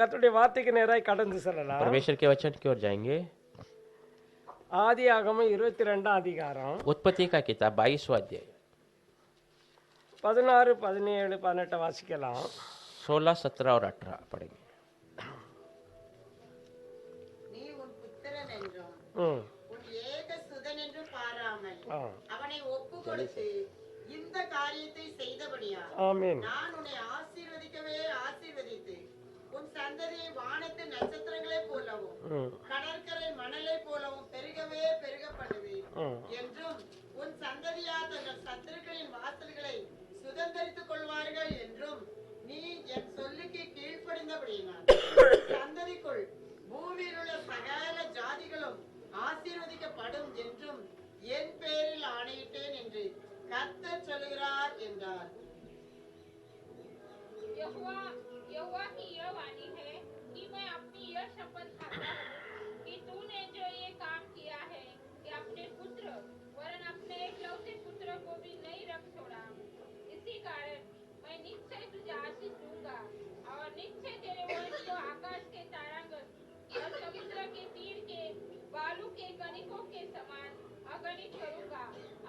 கர்த்தருடைய வார்த்தைக்கு நேராக கடந்து செல்லலாம். परमेश्वर के वचन की ओर जाएंगे। ஆதியாகமம் 22ஆம் அதிகாரம் उत्पत्ति का किताब 22वां अध्याय 16, 17, 18 வாசிக்கலாம். 16, 17 और 18 पढ़ेंगे। நீ உன் புத்திரன் என்றும் ம் உன் ஏக சுதன் என்றும் பாராமல் ஆ அவனை ஒப்பு கொடுத்து இந்த காரியத்தை செய்தபடியா ஆமீன். நான் உன்னை ஆசீர்வதிக்கவே ஆசீர்வதித்து உன் சந்ததியை வானத்து நட்சத்திரங்களைப் போலவும் ம் கடற்கரை மணலை போலவும் பெருகவே பெருக பண்ணுவேன் ம் என்றும் உன் சந்ததியார் தங்கள் சத்துருக்களின் வாசல்களை சுதந்தரித்துக் கொள்வார்கள் என்றும் நீ என் சொல்லுக்கு கீழ்ப்படிந்தபடியினால் சந்ததிக்குள் பூமியில் உள்ள சகல ஜாதிகளும் ஆசீர்வதிக்கப்படும் என்றும் என் பேரில் ஆணையிட்டேன் என்று கர்த்தர் சொல்கிறார் என்றார். यहोवा की यह वाणी है कि मैं अपनी यह शपथ खाता हूँ कि तूने जो ये काम किया है कि अपने पुत्र वरन अपने एकलौते पुत्र को भी नहीं रख छोड़ा, इसी कारण मैं निश्चय तुझे आशीष दूंगा और निश्चय तेरे वंश को आकाश के तारांगण और समुद्र के तीर के बालू के कणिकों के समान अगणित करूंगा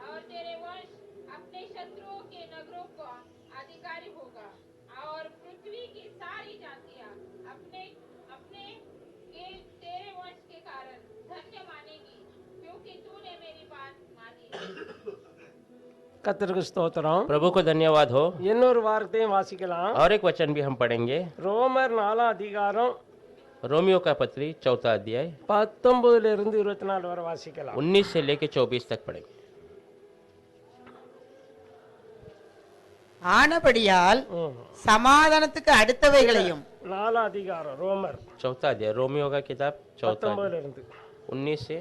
और तेरे वंश अपने शत्रुओं के नगरों का अधिकारी होगा और पृथ्वी की सारी जातियां अपने अपने के तेरे वंश के कारण धन्य मानेगी, क्योंकि तूने मेरी बात मानी। கர்த்தருக்கு ஸ்தோத்திரம். प्रभु को धन्यवाद हो। இன்னொரு வார்த்தையும் வாசிக்கலாம். और एक वचन भी हम पढ़ेंगे। ரோமர் 4ஆம் அதிகாரம் रोमियो का पत्री 4वां अध्याय 19 இருந்து 24 வரை வாசிக்கலாம். 19 से लेके 24 तक पढ़ेंगे। ஆனபடியால் ம் சமாதானத்துக்கு அடுத்தவைகளையும் 4ஆம் அதிகாரம் ரோமர் 4वां अध्याय रोमियो का किताब 4वां 19 இருந்து 19 से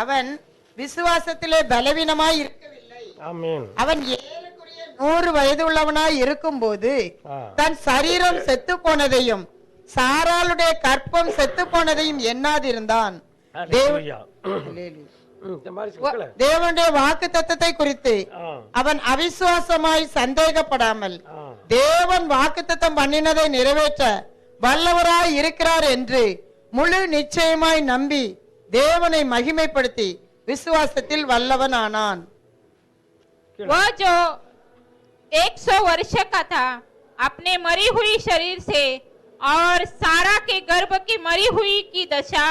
அவன் விசுவாசத்திலே பலவீனமாய் இருக்கவில்லை. ஆமீன். அவன் ஏறக்குறைய 100 வயதுள்ளவனாய் இருக்கும்போது ஆ தன் சரீரம் செத்து போனதையும் சாராளுடைய கற்பம் செத்து போனதையும் எண்ணாதிருந்தான். ஹalleluya. இந்த மாதிரி சிக்கல. தேவனுடைய வாக்கு தத்தத்தை குறித்து ஆ அவன் அவிசுவாசமாய் சந்தேகப்படாமல் ஆ தேவன் வாக்குத்தத்தம் பண்ணினதை நிறைவேற்ற வல்லவராய் இருக்கிறார் என்று முழு நிச்சயமாய் நம்பி தேவனை மகிமைப்படுத்தி விசுவாசத்தில் வல்லவனானான். वह जो 100 वर्ष का था अपने मरी हुई शरीर से और सारा के गर्भ की मरी हुई की दशा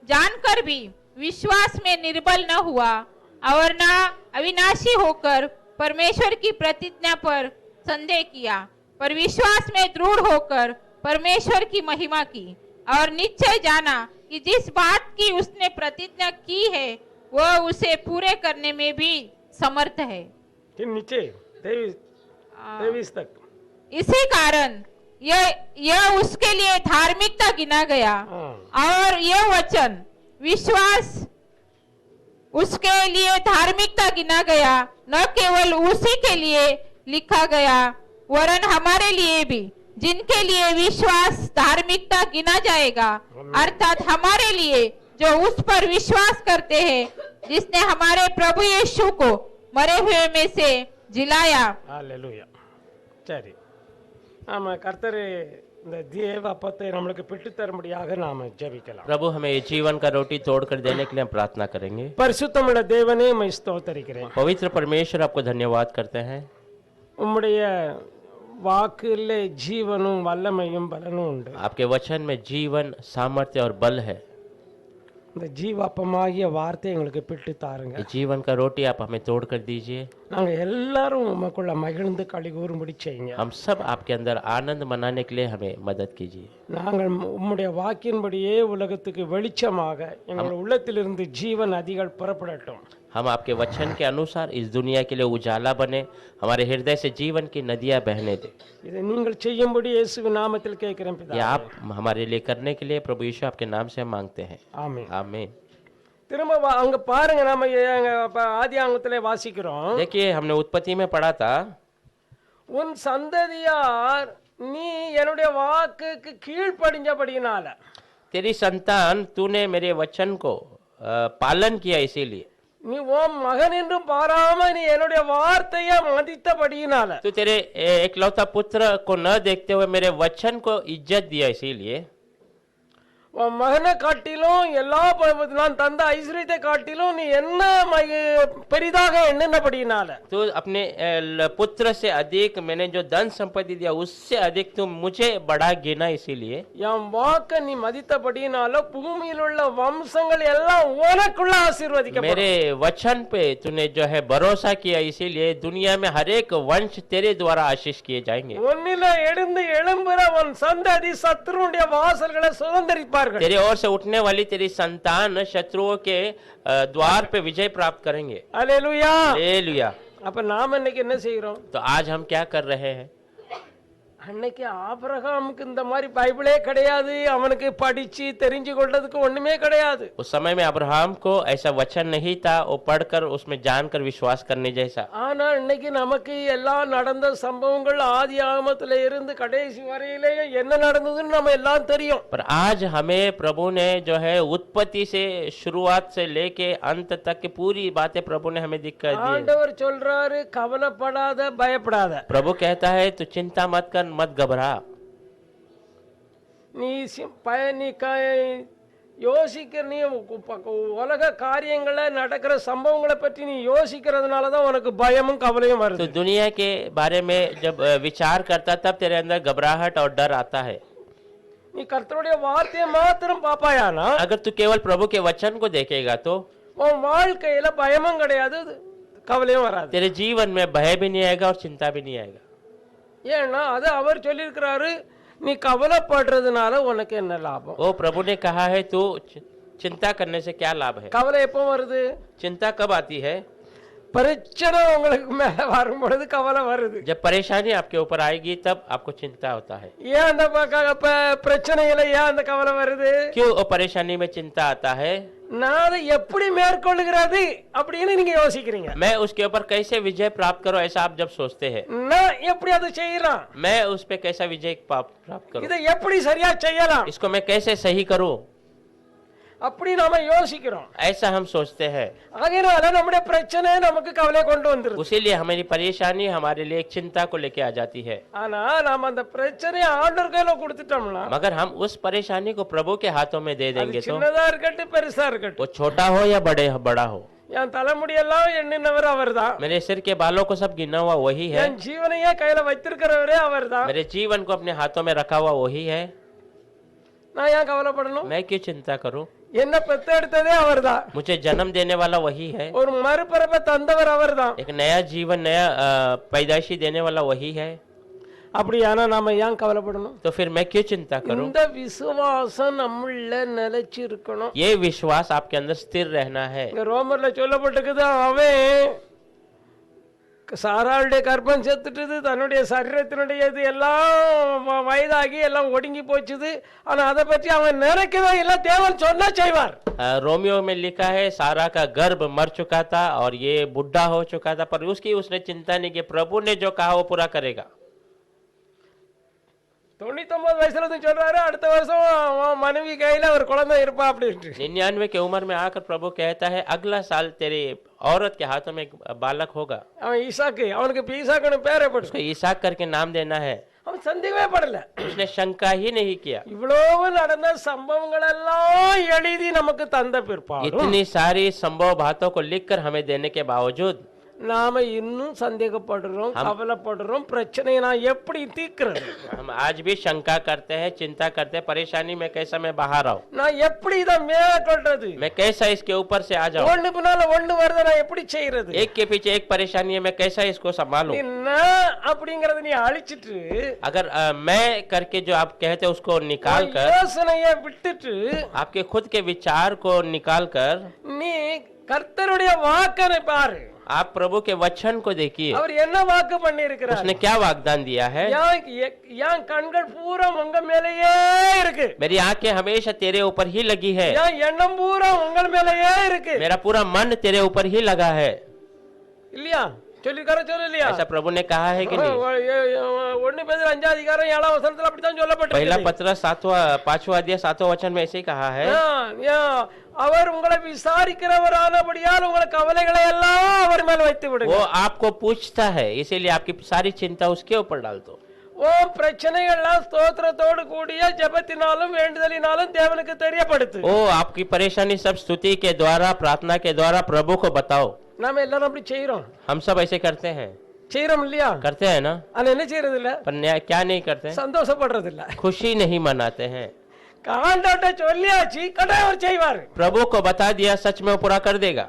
जानकर भी विश्वास में निर्बल न हुआ और न अविनाशी होकर परमेश्वर की प्रतिज्ञा पर संदेह किया, पर विश्वास में दृढ़ होकर परमेश्वर की महिमा की और निश्चय जाना कि जिस बात की उसने प्रतिज्ञा की है वह उसे पूरे करने में भी समर्थ है। फिर नीचे 23 तक. इसी कारण यह उसके लिए धार्मिकता गिना गया हाँ और यह वचन विश्वास उसके लिए धार्मिकता गिना गया, न केवल उसी के लिए लिखा गया वरन हमारे लिए भी, जिनके लिए विश्वास धार्मिकता गिना जाएगा, अर्थात हमारे लिए जो उस पर विश्वास करते हैं जिसने हमारे प्रभु यीशु को मरे हुए में से जिलाया। ஹalleluya. சரி, ஆமா, கர்த்தர் இந்த தேவ அப்பத்தை நம்மளுக்கு பெற்று தரும்படியாக நாம ஜெபிக்கலாம். प्रभु हमें ये जीवन का रोटी तोड़कर देने के लिए हम प्रार्थना करेंगे। பரிசுத்தமுள்ள தேவனே मैं ஸ்தோத்திரிக்கிறேன். पवित्र परमेश्वर आपको धन्यवाद करते हैं। உம்முடைய வாக்குல ஜீவனும் வல்லமையும் பலனும் உண்டு. आपके वचन में जीवन, सामर्थ्य और बल है। இந்த ஜீவாப்பமாகிய வார்த்தை எங்களுக்கு பெற்று தாருங்க. ये जीवन का रोटी आप हमें तोड़ कर दीजिए। நாங்க எல்லாரும் உமக்குள்ள மகிழ்ந்து களி கூறும்படி செய்யுங்க. हम सब आपके अंदर आनंद मनाने के लिए हमें मदद कीजिए। நாங்கள் உம்முடைய வாக்கின்படியே உலகத்துக்கு வெளிச்சமாக எங்கள் உள்ளத்திலிருந்து ஜீவன் நதிகள் புறப்படட்டும். हम आपके वचन के अनुसार इस दुनिया के लिए उजाला बने, हमारे हृदय से जीवन की नदियां बहने दे। இதை நீங்கள் செய்யும்படி இயேசுவின் நாமத்தில் கேட்கிறேன் ये பிதாவே. आप हमारे लिए करने के लिए प्रभु यीशु आपके नाम से हम मांगते हैं। ஆமென். आमीन। திரும்ப அங்க பாருங்க, நம்ம ஆதியாகமத்திலே வாசிக்கிறோம். देखिए हमने उत्पत्ति में पढ़ा था, உன் சந்ததியார் நீ என்னுடைய வாக்குக்கு கீழ்ப்படிஞ்சபடியினால तेरी संतान तूने मेरे वचन को पालन किया इसीलिए। நீ உன் மகன் என்றும் பாராம நீ என்னுடைய வார்த்தையை மதித்தபடியினால तू तेरे एकलौता पुत्र को न देखते हुए मेरे वचन को इज्जत दिया, इसीलिए உன் மகனை காட்டிலும் எல்லா நான் தந்த ஐஸ்வர்யத்தை காட்டிலும் நீ என்ன பெரிதாக எண்ணினபடியினால तू अपने पुत्र से अधिक मैंने जो धन संपत्ति दिया उससे अधिक तू मुझे बड़ा गिना, इसीलिए என் வாக்க நீ மதித்தபடியினால பூமியில் உள்ள வம்சங்கள் எல்லாம் உனக்குள்ள ஆசீர்வதிக்கப்படும். मेरे वचन पे तूने जो है भरोसा किया, इसीलिए दुनिया में हर एक वंश तेरे द्वारा आशीष किए जाएंगे. உன்னில எழுந்து எழும்புற உன் சந்ததி சத்துருடைய வாசல்களை சுதந்தரிப்பார்கள். तेरे ओर से उठने वाली तेरी संतान शत्रुओं के द्वार पे विजय प्राप्त करेंगे. அல்லேலூயா. हालेलुया. அப்ப நாம இன்னைக்கு என்ன செய்யறோம்? तो आज हम क्या कर रहे हैं? அன்னைக்கு ஆபிரகாமுக்கு இந்த மாதிரி பைபிளே கிடையாது, அவனுக்கு படிச்சு தெரிஞ்சு கொள்றதுக்கு ஒண்ணுமே கிடையாது. उस समय में अब्राहम को ऐसा वचन नहीं था, वो पढ़कर उसमें जानकर विश्वास करने जैसा. ஆனா இன்னைக்கு நமக்கு எல்லாம் நடந்த சம்பவங்கள் ஆதி ஆகமத்துல இருந்து கடைசி வரையிலேயே என்ன நடந்ததுன்னு நம்ம எல்லாம் தெரியும். पर आज हमें प्रभु ने जो है उत्पत्ति से शुरुआत से लेके अंत तक की पूरी बातें प्रभु ने हमें दिखा दी. ஆண்டவர் சொல்றாரு, கவலைப்படாத, பயப்படாத. प्रभु कहता है तू चिंता मत कर, मत घबरा. நீ யோசிக்கிற நீ உலக காரியங்களை நடக்கிற சம்பவங்களை பற்றி நீ யோசிக்கிறதுனாலதான் உனக்கு பயமும் கவலையும் तो வருது. दुनिया के बारे में जब विचार करता तब तेरे अंदर घबराहट और डर आता है. நீ கர்த்தருடைய வார்த்தையை மாத்திரம் பாப்பாயானா अगर तू केवल प्रभु के वचन को देखेगा तो உன் வாழ்க்கையில பயமும் கிடையாது, கவலையும் வராது. तेरे जीवन में भय भी नहीं आएगा और चिंता भी नहीं आएगा. ஏன்னா அது அவர் சொல்லியிருக்கிறாரு, நீ கவலைப்படுறதுனால உனக்கு என்ன லாபம்? वो प्रभु ने कहा है तू चिंता करने से क्या लाभ है. கவலை எப்போ வருது? चिंता कब आती है? பிரச்சனை உங்களுக்கு மேல வரும் பொழுது கவலை வருது. जब परेशानी आपके ऊपर आएगी तब आपको चिंता होता है. ஏன் அந்த பிரச்சனையில ஏன் அந்த கவலை வருது? क्यों वो परेशानी में चिंता आता है? நான் அதை எப்படி மேற்கொள்ளுகிறது அப்படின்னு நீங்க யோசிக்கிறீங்க. मैं उसके ऊपर कैसे विजय प्राप्त करूं, ऐसा आप जब सोचते हैं. நான் எப்படி அதை செய்யலாம்? मैं उस पे कैसा विजय प्राप्त करूं, இதை எப்படி சரியா செய்யலாம்? इसको मैं कैसे सही करूं, அப்படி நாம யோசிக்கிறோம். ऐसा हम सोचते हैं. ஆகையினால நம்முடைய பிரச்சனை நமக்கு கவலை கொண்டு வந்துருது. उसीलिए हमारी परेशानी हमारे लिए एक चिंता को लेके आ जाती है. ஆனா நாம அந்த பிரச்சனையை ஆண்டவர் கையில கொடுத்துட்டோம்னா, मगर हम उस परेशानी को प्रभु के हाथों में दे देंगे तो சின்னதா இருக்கட்டும் பெருசா இருக்கட்டும், वो छोटा हो या बड़ा हो, என் தலைமுடியெல்லாம் எண்ணினவர் அவர்தான், मेरे सिर के बालों को सब गिना हुआ वही है, என் ஜீவனையே கையில வைத்திருக்கிறவரே அவர்தான். मेरे जीवन को अपने हाथों में रखा हुआ वही है. நான் ஏன் கவலைப்படணும்? मैं क्यों चिंता करूं? என்ன பெத்தெடுத்ததே அவர்தான், मुझे जन्म देने वाला वही है, ஒரு மறுபிறப்பை தந்தவர் அவர்தான். एक नया जीवन, नया पैदाइशी देने वाला वही है. அப்படியானா நாம ஏன் கவலைப்படணும்? तो फिर मैं क्यों चिंता करूं? இந்த விசுவாசம் நம்முள்ள நிலைச்சு இருக்கணும். ये विश्वास आपके अंदर स्थिर रहना है. இங்க ரோமர்ல சொல்லப்பட்டிருக்குது, அவன் சாராளுடைய கர்ப்பம் செத்துட்டுது, தன்னுடைய சரீரத்தினுடைய இது எல்லாம் வயதாகி எல்லாம் ஒடுங்கி போச்சுது, ஆனா அதை பற்றி அவன் நினைக்கவே இல்லை, தேவன் சொன்னா செய்வார். रोमियो में लिखा है सारा का गर्भ मर चुका था और ये बुढ़ा हो चुका था, पर उसने चिंता नहीं की, प्रभु ने जो कहा वो पूरा करेगा. 99 வயசுல சொல்றாரு, அடுத்த வருஷம் மனைவி கையில ஒரு குழந்தை இருப்பா அப்படின்ட்டு. 99 की उम्र में आकर प्रभु कहता है अगला साल तेरे औरत के हाथों में एक बालक होगा. அவன் ஈசாக்கு, அவனுக்கு ஈசாக்குன்னு பேரே போட்டு उसको ईसाक करके नाम देना है. அவன் சந்தேகமே படல. उसने शंका ही नहीं किया. இவ்வளவு நடந்த சம்பவங்கள் எல்லாம் எழுதி நமக்கு தந்த பிற்பாடு इतनी सारी संभव बातों को लिखकर हमें देने के बावजूद நாம இன்னும் சந்தேகப்படுறோம், கவலைப்படுறோம். பிரச்சனையை நான் எப்படி தீர்க்கிறது? हम आज भी शंका करते हैं, चिंता करते हैं, परेशानी में कैसा मैं बाहर आऊं, நான் எப்படி இதை மேற்கொள்றது? मैं कैसा इसके ऊपर से आ जाऊं, ஒண்ணு பின்னால ஒண்ணு வருது, நான் எப்படி செய்யறது? एक के पीछे एक परेशानी है, मैं कैसा इसको संभालूं. நான் அப்படிங்கறத நீ அழிச்சிட்டு अगर मैं करके जो आप कहते हैं उसको निकाल कर, யோசனையை விட்டுட்டு आपके खुद के विचार को निकाल कर நீ கர்த்தருடைய வாக்கனை பாரு. आप प्रभु के वचन को देखिए, அவர் என்ன வாக்கு பண்ணி இருக்கிறார்? उसने क्या वाग्दान दिया है. என் கண்கள் பூரா உங்க மேலேயே இருக்கு, मेरी आंखें हमेशा तेरे ऊपर ही लगी है, என் எண்ணம் பூரா உங்கள் மேலேயே இருக்கு. मेरा पूरा मन तेरे ऊपर ही लगा है. இல்லையா? சொல்லிருக்கார சொல்லலையா? ऐसा प्रभु ने कहा है कि नहीं. 1 பேதுரு 5 அதிகாரம் 7 வசனத்துல அப்படித்தான் पहला சொல்லப்பட்டிருக்கு. पत्र 5वां अध्याय 7वां वचन में ऐसे ही कहा है. அவர் உங்களை விசாரிக்கிறவரானபடியால் உங்களை கவலைகளை எல்லாம் அவர் மேல் வைத்து वो விடுங்க. आपको पूछता है, इसीलिए आपकी सारी चिंता उसके ऊपर डाल दो। ஓ பிரச்சனைகள்லாம் ஸ்தோத்திரத்தோடு கூடிய ஜெபத்தினாலும் வேண்டுதலினாலும் தேவனுக்கு தெரியப்படுத்து. ओ आपकी परेशानी सब स्तुति के द्वारा, प्रार्थना के द्वारा प्रभु को बताओ। நாம எல்லாரும் அப்படி செய்யறோம் हम सब ऐसे करते हैं இல்லையா? करते हैं ना, ஆனா என்ன செய்யறது இல்ல, पर क्या नहीं करते, சந்தோஷப்படுறது இல்ல. खुशी नहीं मनाते हैं। ஆண்டவர்ட்ட சொல்லியாச்சு, கட்டாயம் அவர் செய்வாரு. प्रभु को बता दिया, सच में वो पूरा कर देगा।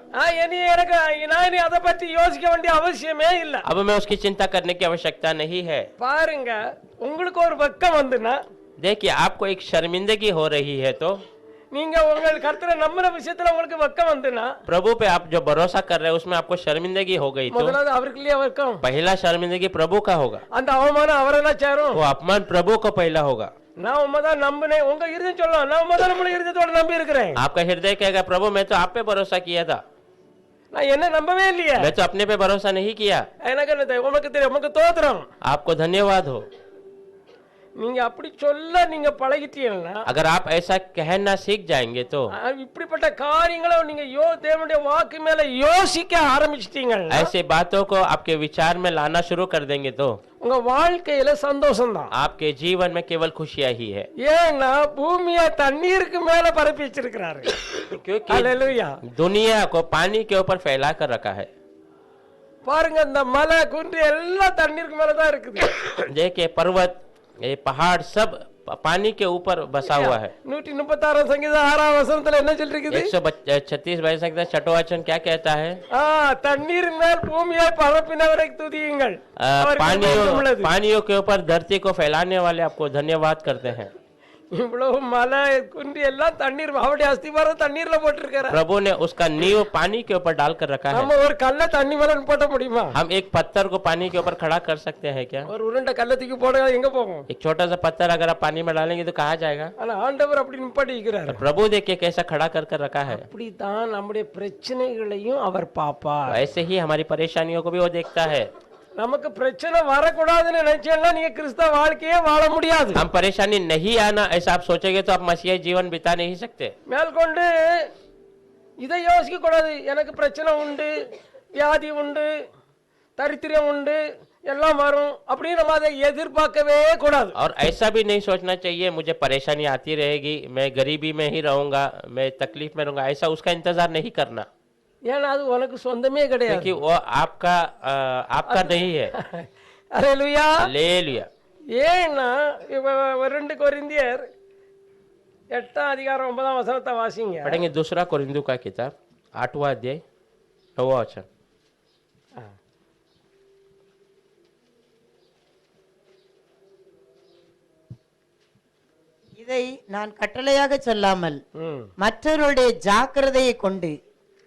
எனக்கு நான் இனி அதை பத்தி யோசிக்க வேண்டிய அவசியமே இல்ல. अब मैं उसकी चिंता करने की आवश्यकता नहीं है। பாருங்க, உங்களுக்கு ஒரு வெக்கம் வந்துனா, देखिए आपको एक शर्मिंदगी हो रही है तो நீங்க உங்கள் கர்த்தரை நம்பின விஷயத்துல உங்களுக்கு வெக்கம் வந்துனா, प्रभु पे आप जो भरोसा कर रहे हैं उसमें आपको शर्मिंदगी हो गई तो முதலாவது அவருக்கு இல்லையா வெக்கம்? पहला शर्मिंदगी प्रभु का होगा, அந்த அவமானம் அவரை தான் சேரும். वो अपमान प्रभु को पहला होगा। நான் உண்மைதான் நம்பினேன், உங்க இருதயம் சொல்லலாம், நான் உண்மைதான் நம்மள இருதயத்தோட நம்பி இருக்கிறேன். आपका हृदय कहेगा प्रभु मैं तो आप पे भरोसा किया था, நான் என்ன நம்பவே இல்லையே, मैं तो अपने पे भरोसा नहीं किया। எனக்கு என்ன தெரியும், உனக்கு தெரியும், உனக்கு தோத்திரம். आपको धन्यवाद हो। நீங்க அப்படி சொல்ல நீங்க பழகிட்டீங்கன்னா, अगर आप ऐसा कहना सीख जाएंगे तो இப்படிப்பட்ட காரியங்களை நீங்க தேவனுடைய வாக்கு மேல யோசிக்க ஆரம்பிச்சிட்டீங்கன்னா, ऐसे बातों को आपके विचार में लाना शुरू कर देंगे तो உங்க வாழ்க்கையில சந்தோஷம் தான். आपके जीवन में केवल खुशियां ही है, ஏன்னா பூமியை தண்ணீருக்கு மேல பரப்பி வச்சிருக்கிறாரு. क्योंकि ஹalleluya. दुनिया को पानी के ऊपर फैला कर रखा है। பாருங்க, இந்த மலை குன்று எல்லாம் தண்ணீருக்கு மேல தான் இருக்குது. देखिए पर्वत, ये पहाड़ सब पानी के ऊपर बसा हुआ है। 136 சங்கீதம் 6ஆம் வசனத்துல என்ன சொல்லிருக்குது? 136 वचन छठवां वचन क्या कहता है? தண்ணீர் மேல் பூமியை பரப்பினவரை துதியுங்கள், அவருக்கு மகிமை உள்ளது. पानियों के ऊपर धरती को फैलाने वाले आपको धन्यवाद करते हैं। இவ்வளவு மலை குன்று எல்லாம் தண்ணீர், அவருடைய அஸ்திவாரம் தண்ணீர்ல போட்டிருக்காரு. प्रभु ने उसका नींव पानी के ऊपर डाल कर रखा है। நம்ம ஒரு கல்ல தண்ணி மேல போட முடியுமா? हम एक पत्थर को पानी के ऊपर खड़ा कर सकते हैं क्या? ஒரு உருண்டை கல்ல தூக்கி போட எங்க போகும்? एक छोटा सा पत्थर अगर आप पानी में डालेंगे तो कहाँ जाएगा? ஆனா ஆண்டவர் அப்படி நிப்பாட்டி இருக்கிறாரு. प्रभु देखिए कैसा खड़ा कर कर रखा है। அப்படிதான் நம்முடைய பிரச்சனைகளையும் அவர் பாப்பார். ऐसे ही हमारी परेशानियों को भी वो देखता है। நமக்கு பிரச்சனை வரக்கூடாதுன்னு நினைச்சேன்னா நீங்க கிறிஸ்தவ வாழ்க்கையே வாழ முடியாது. हम परेशानी नहीं आना ऐसा आप सोचेंगे तो आप मसीही जीवन बिता नहीं सकते। மேல்கொண்டு இதை யோசிக்க கூடாது, எனக்கு பிரச்சனை உண்டு, வியாதி உண்டு, தரித்திரம் உண்டு, எல்லாம் வரும் அப்படின்னு நம்ம அதை எதிர்பார்க்கவே கூடாது. और ऐसा भी नहीं सोचना चाहिए मुझे परेशानी आती रहेगी, मैं गरीबी में ही रहूंगा, मैं तकलीफ में रहूंगा, ऐसा उसका इंतजार नहीं करना, ஏன்னா அது உனக்கு சொந்தமே கிடையாது. क्योंकि वो आपका नहीं है। அல்லேலூயா. हालेलुया। ஏன்னா 2 கொரிந்தியர் 8ஆம் அதிகாரம் 9ஆம் வசனத்தை வாசிங்க. पढ़ेंगे दूसरा कोरिन्थियों का किताब 8वां अध्याय 9वां वचन। இதை நான் கட்டளையாக சொல்லாமல் மற்றவருடைய ஜாக்கிரதையை கொண்டு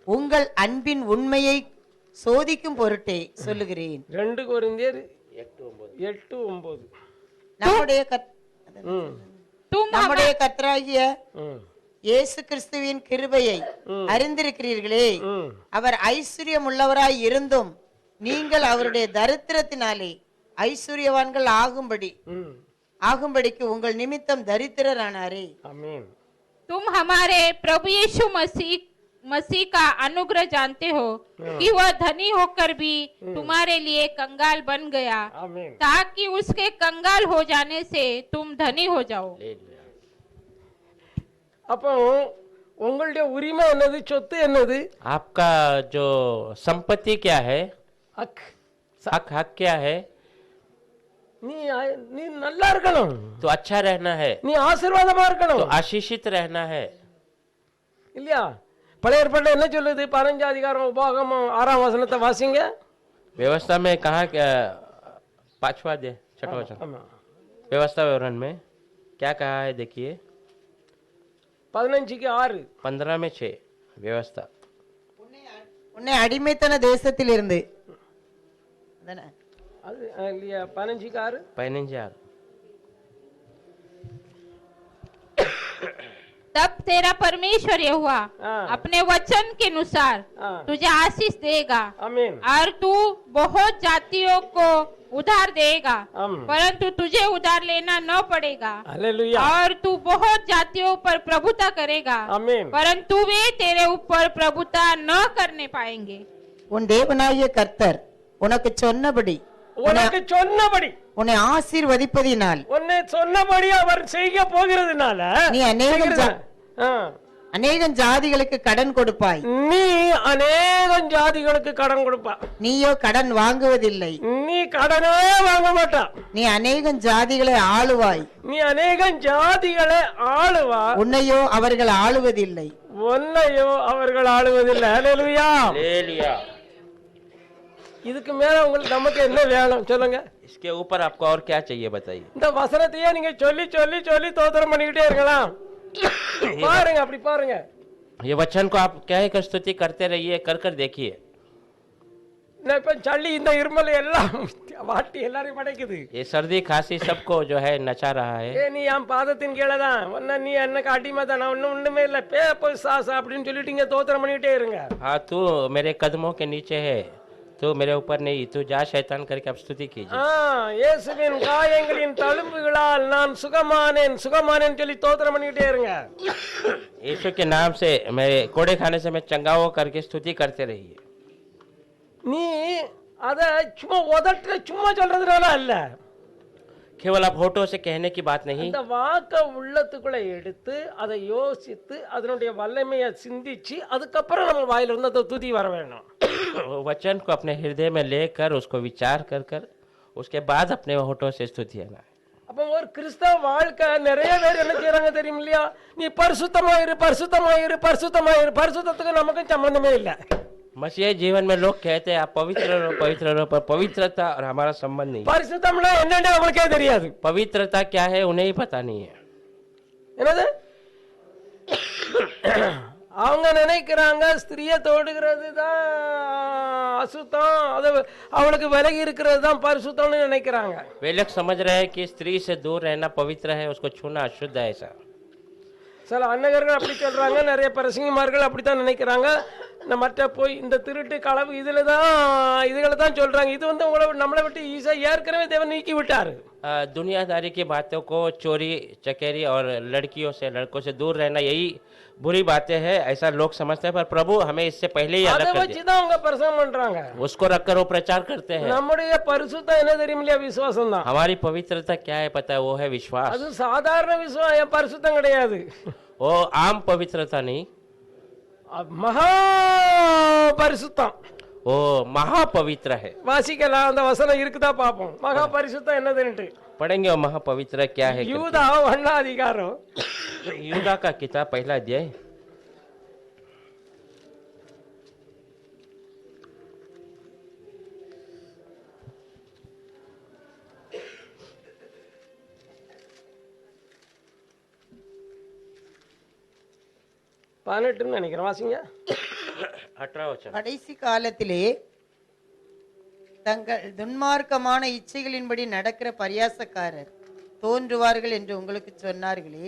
உங்கள் அன்பின் உண்மையை சோதிக்கும் பொருட்டே சொல்லுகிறேன். 2 கொரிந்தியர் 8:9. நம்முடைய கர்த்தராகிய இயேசு கிறிஸ்துவின் கிருபையை அறிந்திருக்கிறீர்களே, அவர் ஐஸ்வர்யம் உள்ளவராய் இருந்தும் நீங்கள் அவருடைய தரித்திரத்தினாலே ஐஸ்வர்யவான்கள் ஆகும்படிக்கு உங்கள் நிமித்தம் தரித்திரரானாரே. ஆமென். तुम हमारे प्रभु यीशु मसीह का अनुग्रह जानते हो कि वह धनी होकर भी तुम्हारे लिए कंगाल बन गया, ताकि उसके कंगाल हो जाने से तुम धनी हो जाओ। அப்போ உங்களுடைய உரிமை என்னது, சொத்து என்னது? आपका जो संपत्ति क्या है, हक क्या है? நீ நல்லா இருக்கணும், तो अच्छा रहना है, நீ ஆசீர்வாதமா இருக்கணும், तो आशीषित रहना है। இல்லையா? பழைய ஏற்பாட்டுல என்ன சொல்லுது? 15ஆம் அதிகாரம் உபாகமம் 6ஆம் வசனத்தை வாசிங்க. व्यवस्था में कहा 5वां अध्याय 6वां वचन, व्यवस्था विवरण में क्या कहा है? देखिए 15:6 15 में 6 व्यवस्था। உன்னை அடிமைத்தன தேசத்தில் இருந்து அது இல்லையா? 15:6 15:6 तब तेरा परमेश्वर यहोवा हाँ। अपने वचन के अनुसार हाँ। तुझे आशीष देगा आमीन और तू बहुत जातियों को उधार देगा, आमीन। परंतु तुझे उधार लेना न पड़ेगा। हालेलुया और तू बहुत जातियों पर प्रभुता करेगा, आमीन। परंतु वे तेरे ऊपर प्रभुता न करने पाएंगे। உன் தேவனாகிய கர்த்தர் உனக்கு சொன்னபடி உனக்கு சொன்னபடி உன்னை ஆசீர்வதிப்பதினால் உன்னை சொன்னபடி அவர் செய்ய போகிறதுனால நீ அநேகம் ஆ. அநேகம் ஜாதிகளுக்கு கடன் கொடுப்பாய், நீ அநேகம் ஜாதிகளுக்கு கடன் கொடுப்பா, நீயோ கடன் வாங்குவதில்லை. நீ கடனே வாங்க மாட்டா, நீ அநேகம் ஜாதிகளை ஆளுவாய், நீ அநேகம் ஜாதிகளை ஆளுவா, உன்னையோ அவர்கள் ஆளுவதில்லை. உன்னையோ அவர்கள் ஆளுவதில்லை. ஹல்லேலூயா. हालेलुया। இதுக்கு மேல உங்களுக்கு நமக்கு என்ன வேணும் சொல்லுங்க? इसके ऊपर आपको और क्या चाहिए बताइए। இந்த வசனத்தையே நீங்க சொல்லி சொல்லி சொல்லி தோத்திரம் பண்ணிக்கிட்டே இருக்கலாம். பாருங்க, அப்படி பாருங்க. ये वचन को आप क्या कर स्तुति करते रहिए, कर कर देखिए। நான் இப்ப சளி இந்த இருமல் எல்லாம் வாட்டி எல்லாரையும் படைக்குது. ये सर्दी खांसी सबको जो है नचा रहा है। ஏ நீ என் பாதத்தின் கீழே தான், ஒன்ன நீ எனக்கு அடிமை தான், நான் ஒண்ணுமே இல்லை, போய் சாசா அப்படின்னு சொல்லிட்டு தோத்திரம் பண்ணிக்கிட்டே இருங்க. हाँ, तू मेरे कदमों के नीचे है, तू मेरे ऊपर नहीं, तू जा शैतान करके आप स्तुति कीजिए। இயேசுவின் காயங்களின் தழும்புகளால் நான் சுகமானேன் சுகமானேன் சொல்லி தோத்திரம் பண்ணிக்கிட்டே இருங்க. यीशु के नाम से मेरे कोड़े खाने से मैं चंगा हो करके स्तुति करते रहिए। நீ அத சும்மா உதட்ட சும்மா சொல்றதுனால அல்ல, केवल आप होठों से कहने की बात नहीं, இந்த வாக்க உள்ளத்துக்குள்ள எடுத்து அதை யோசித்து அதனுடைய வல்லமையை சிந்திச்சு அதுக்கப்புறம் நம்ம வாயிலிருந்து அந்த துதி வர வேணும். वचन को अपने हृदय में लेकर उसको विचार कर कर उसके बाद अपने होठों से स्तुति आना है। அப்ப ஒரு கிறிஸ்தவ வாழ்க்கை நிறைய பேர் என்ன செய்யறாங்க தெரியும் இல்லையா? நீ பரிசுத்தமாயிரு பரிசுத்தமாயிரு பரிசுத்தமாயிரு, பரிசுத்தத்துக்கு நமக்கு சம்பந்தமே இல்லை. मसीह जीवन में लोग कहते हैं आप पवित्र रहो पवित्र रहो, पर पवित्रता और हमारा संबंध नहीं। பரிசுத்தம்னா என்னன்னு அவங்களுக்கே தெரியாது. पवित्रता क्या है उन्हें ही पता नहीं है। என்னது? அவங்க நினைக்கிறாங்க ஸ்திரியை தொடுகிறது தான் அசுத்தம், அது அவளுக்கு விலகி இருக்கிறது தான் பரிசுத்தம்னு நினைக்கிறாங்க. वे लोग समझ रहे हैं कि स्त्री से दूर रहना पवित्र है, उसको छूना अशुद्ध है। ऐसा சில அன்னகர்கள் அப்படி சொல்றாங்க, நிறைய பிரசங்கிமார்கள் அப்படித்தான் நினைக்கிறாங்க. மற்ற போய் இந்த திருட்டு களவு இதுகளை தான் சொல்றாங்க. இது உங்களை நம்மளை விட்டு ஈஸியா ஏற்கனவே தேவன் நீக்கி விட்டாரு. दुनियादारी की बातों को, चोरी चकेरी और लड़कियों से लड़कों से दूर रहना यही बुरी बातें हैं, ऐसा लोग समझते हैं। पर प्रभु हमें इससे पहले ही அதை अलग कर दिया। வச்சுதான் அவங்க பிரசங்கம் பண்றாங்க. उसको रखकर वो प्रचार करते हैं। நம்முடைய பரிசுத்தம் என்ன தெரியும் இல்லையா? விசுவாசம் தான். हमारी पवित्रता क्या है पता है? वो है विश्वास। அது சாதாரண விசுவாசம், பரிசுத்தம் கிடையாது. वो आम पवित्रता नहीं, மகா பரிசுத்தம். वो महापवित्र है। வாசிக்கலாம், அந்த வசனம் இருக்குதா பாப்போம். மகா பரிசுத்தம் என்னதுன்னுட்டு पढ़ेंगे वो महापवित्र क्या है। யூதா 1 அதிகாரம் यूदा का किताब 1 अध्याय பதினெட்டுன்னு நினைக்கிறேன், வாசிங்க. 18 वचन। கடைசி காலத்திலே தங்கள் துன்மார்க்கமான இச்சைகளின்படி நடக்கிற பரியாசக்காரர் தோன்றுவார்கள் என்று உங்களுக்கு சொன்னார்களே.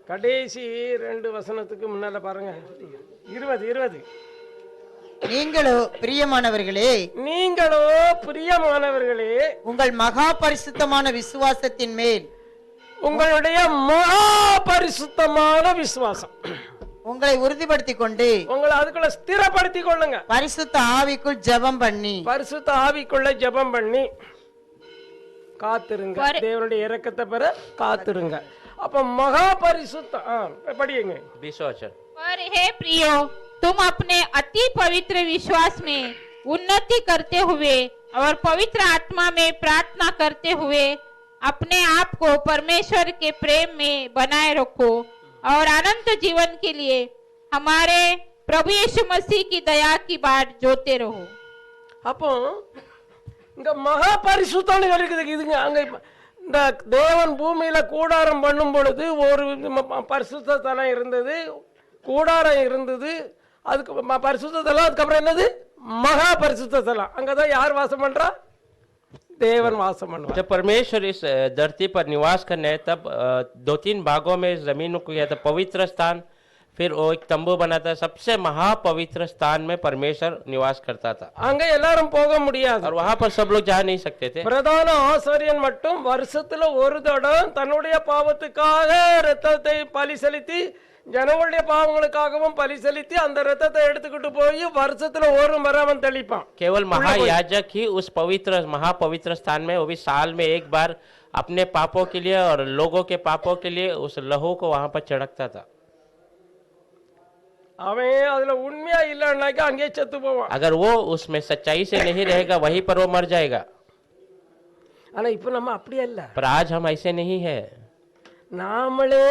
கடைசி 2 வசனத்துக்கு முன்னால பாருங்க, 20. நீங்களோ பிரியமானவர்களே, நீங்களோ பிரியமானவர்களே, உங்கள் மகா பரிசுத்தமான விசுவாசத்தின் மேல் உங்களுடைய மகா பரிசுத்தமான விசுவாசம் உங்களை உறுதிப்படுத்திக் கொண்டு உங்களை அதுக்குள்ள ஸ்திரப்படுத்திக் கொள்ளுங்க. பரிசுத்த ஆவிக்குள் ஜெபம் பண்ணி பரிசுத்த ஆவிக்குள்ள ஜெபம் பண்ணி காத்திருங்க. தேவனுடைய இரக்கத்தை பெற காத்திருங்க. அப்ப மகா பரிசுத்தம் படியுங்க. 20 वचन। पर हे प्रियो, तुम अपने अति पवित्र विश्वास में उन्नति करते हुए और पवित्र आत्मा में प्रार्थना करते हुए अपने आप को परमेश्वर के प्रेम में बनाए रखो और अनंत जीवन के लिए हमारे प्रभु यीशु मसीह की दया की बाट जोते रहो। அப்போ இங்க மகா பரிசுத்தம் இருக்குது. இதுங்க அங்க இந்த தேவன் பூமியில கூடாரம் பண்ணும் பொழுது ஒரு பரிசுத்த தலம் இருந்தது, கூடாரம் இருந்தது, அதுக்கு பரிசுத்த தலம். அதுக்கப்புறம் என்னது? மகா பரிசுத்த தலம். அங்கதான் யார் வாசம் பண்றா? தேவன் வாசம் பண்ணுவார். जब परमेश्वर इस धरती पर निवास करने आए, तब 2-3 भागों में जमीन को किया था पवित्र स्थान, फिर वो एक तंबू बना था, सबसे महापवित्र स्थान में परमेश्वर निवास करता था அங்க எல்லாரும் போக முடியாது. और वहां पर सब लोग जा नहीं सकते थे। பிரதான ஆசாரியன் மட்டும் வருஷத்துல ஒரு தடம் தன்னுடைய பாவத்துக்காக ரத்தத்தை பலி செலுத்தி ஜனங்களுடைய பாவங்களுக்காகவும் பலி செலுத்தி அந்த ரத்தத்தை எடுத்துக்கிட்டு போய் வருஷத்துல ஒரு முறை அவன் தெளிப்பான். केवल महायाजक ही उस पवित्र महापवित्र स्थान में, वो भी साल में एक बार, अपने पापों के लिए और लोगों के पापों के लिए उस लहू को वहां पर छिड़कता था। அவன் அதுல உண்மையா இல்லைன்னாக்கா அங்கேயே செத்து போவான். अगर वो उसमें सच्चाई से नहीं रहेगा, वहीं पर वो मर जाएगा। ஆனா இப்ப நம்ம அப்படி அல்ல. पर आज हम ऐसे नहीं है, நாமளே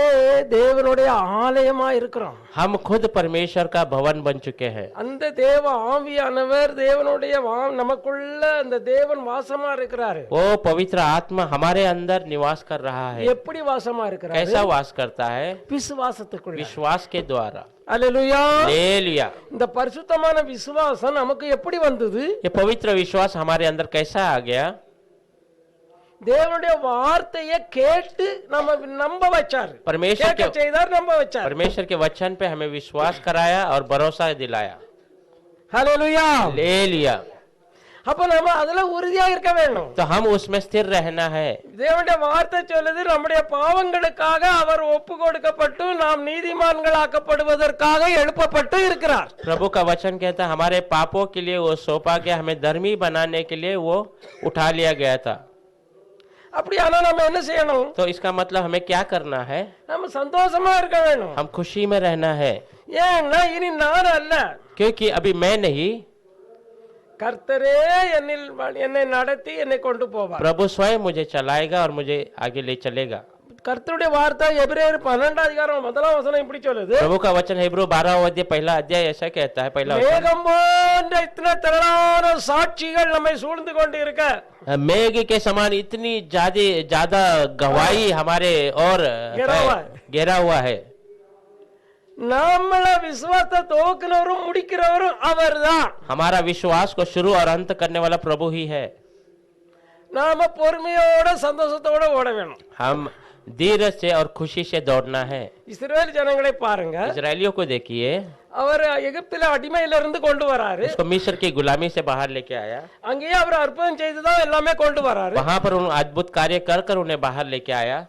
தேவனுடைய ஆலயமா இருக்கிறோம். हम खुद परमेश्वर का भवन बन चुके हैं। அந்த தேவ ஆவியானவர் தேவனுடைய நமக்குள்ள அந்த தேவன் வாசமா இருக்கிறாரு. वो पवित्र आत्मा हमारे अंदर निवास कर रहा है। எப்படி வாசமா இருக்கிறாரு? कैसा वास करता है? விசுவாசத்துக்குள்ள. विश्वास के द्वारा। அல்லேலூயா. हालेलुया। இந்த பரிசுத்தமான விசுவாசம் நமக்கு எப்படி வந்தது? ये पवित्र विश्वास हमारे अंदर कैसा आ गया? தேவனுடைய வார்த்தையை கேட்டு நம்ம நம்ப வச்சாரு. परमेश्वर के செய்தார், நம்ப வச்சார். परमेश्वर के वचन पे हमें विश्वास कराया और भरोसा दिलाया। ஹalleluya. हालेलुया। அப்ப நம்ம அதுல உறுதியா இருக்க வேண்டும். तो हम उसमें स्थिर रहना है। தேவனுடைய வார்த்தை சொல்லுது நம்முடைய பாவங்களுக்காக அவர் ஒப்பு கொடுக்கப்பட்டு நாம் நீதிமான்களாக்கப்படுவதற்காக எழுப்பப்பட்டு இருக்கிறார். प्रभु का वचन कहता है हमारे पापों के लिए वो सौंपा गया, हमें धर्मी बनाने के लिए वो उठा लिया गया था। அப்படியானா நம்ம என்ன செய்யணும்? तो इसका मतलब हमें क्या करना है? நம்ம சந்தோஷமா இருக்க வேண்டும். हम खुशी में रहना है। ஏன்னா இனி நான் அல்ல, क्योंकि अभी मैं नहीं, கர்த்தரே என்னை நடத்தி என்னை கொண்டு போவார். प्रभु स्वयं मुझे चलाएगा और मुझे आगे ले चलेगा। கர்த்தருடைய வார்த்தை எபிரேயர் 12 அதிகாரம் 1 வசனம் இப்படி சொல்லுது. प्रभु का वचन हिब्रू 12 अध्याय पहला अध्याय ऐसा कहता है, पहला वचन, மேகம் போன்ற இத்தனை திரளான சாட்சிகள் நம்மை சூழ்ந்து கொண்டு இருக்க, मेघ के समान इतनी ज्यादा गवाही हमारे और घेरा हुआ है। நம்மள விசுவாசத்தை துவக்கினவரும் முடிக்கிறவரும் அவர்தான். हमारा विश्वास को शुरू और अंत करने वाला प्रभु ही है। நாம பொறுமையோட சந்தோஷத்தோட ஓட வேணும். हम धीरज से और खुशी से दौड़ना है। இஸ்ரவேல் ஜனங்களை பாருங்க. इजरायलियों को देखिए, அவர் எகிப்தில அடிமையில இருந்து கொண்டு வராரு. उसको मिस्र की गुलामी से बाहर लेके आया, அங்கேயே அவர் அற்புதம் செய்துதான் எல்லாமே கொண்டு வராரு. वहां पर उन अद्भुत कार्य कर उन्हें बाहर लेके आया।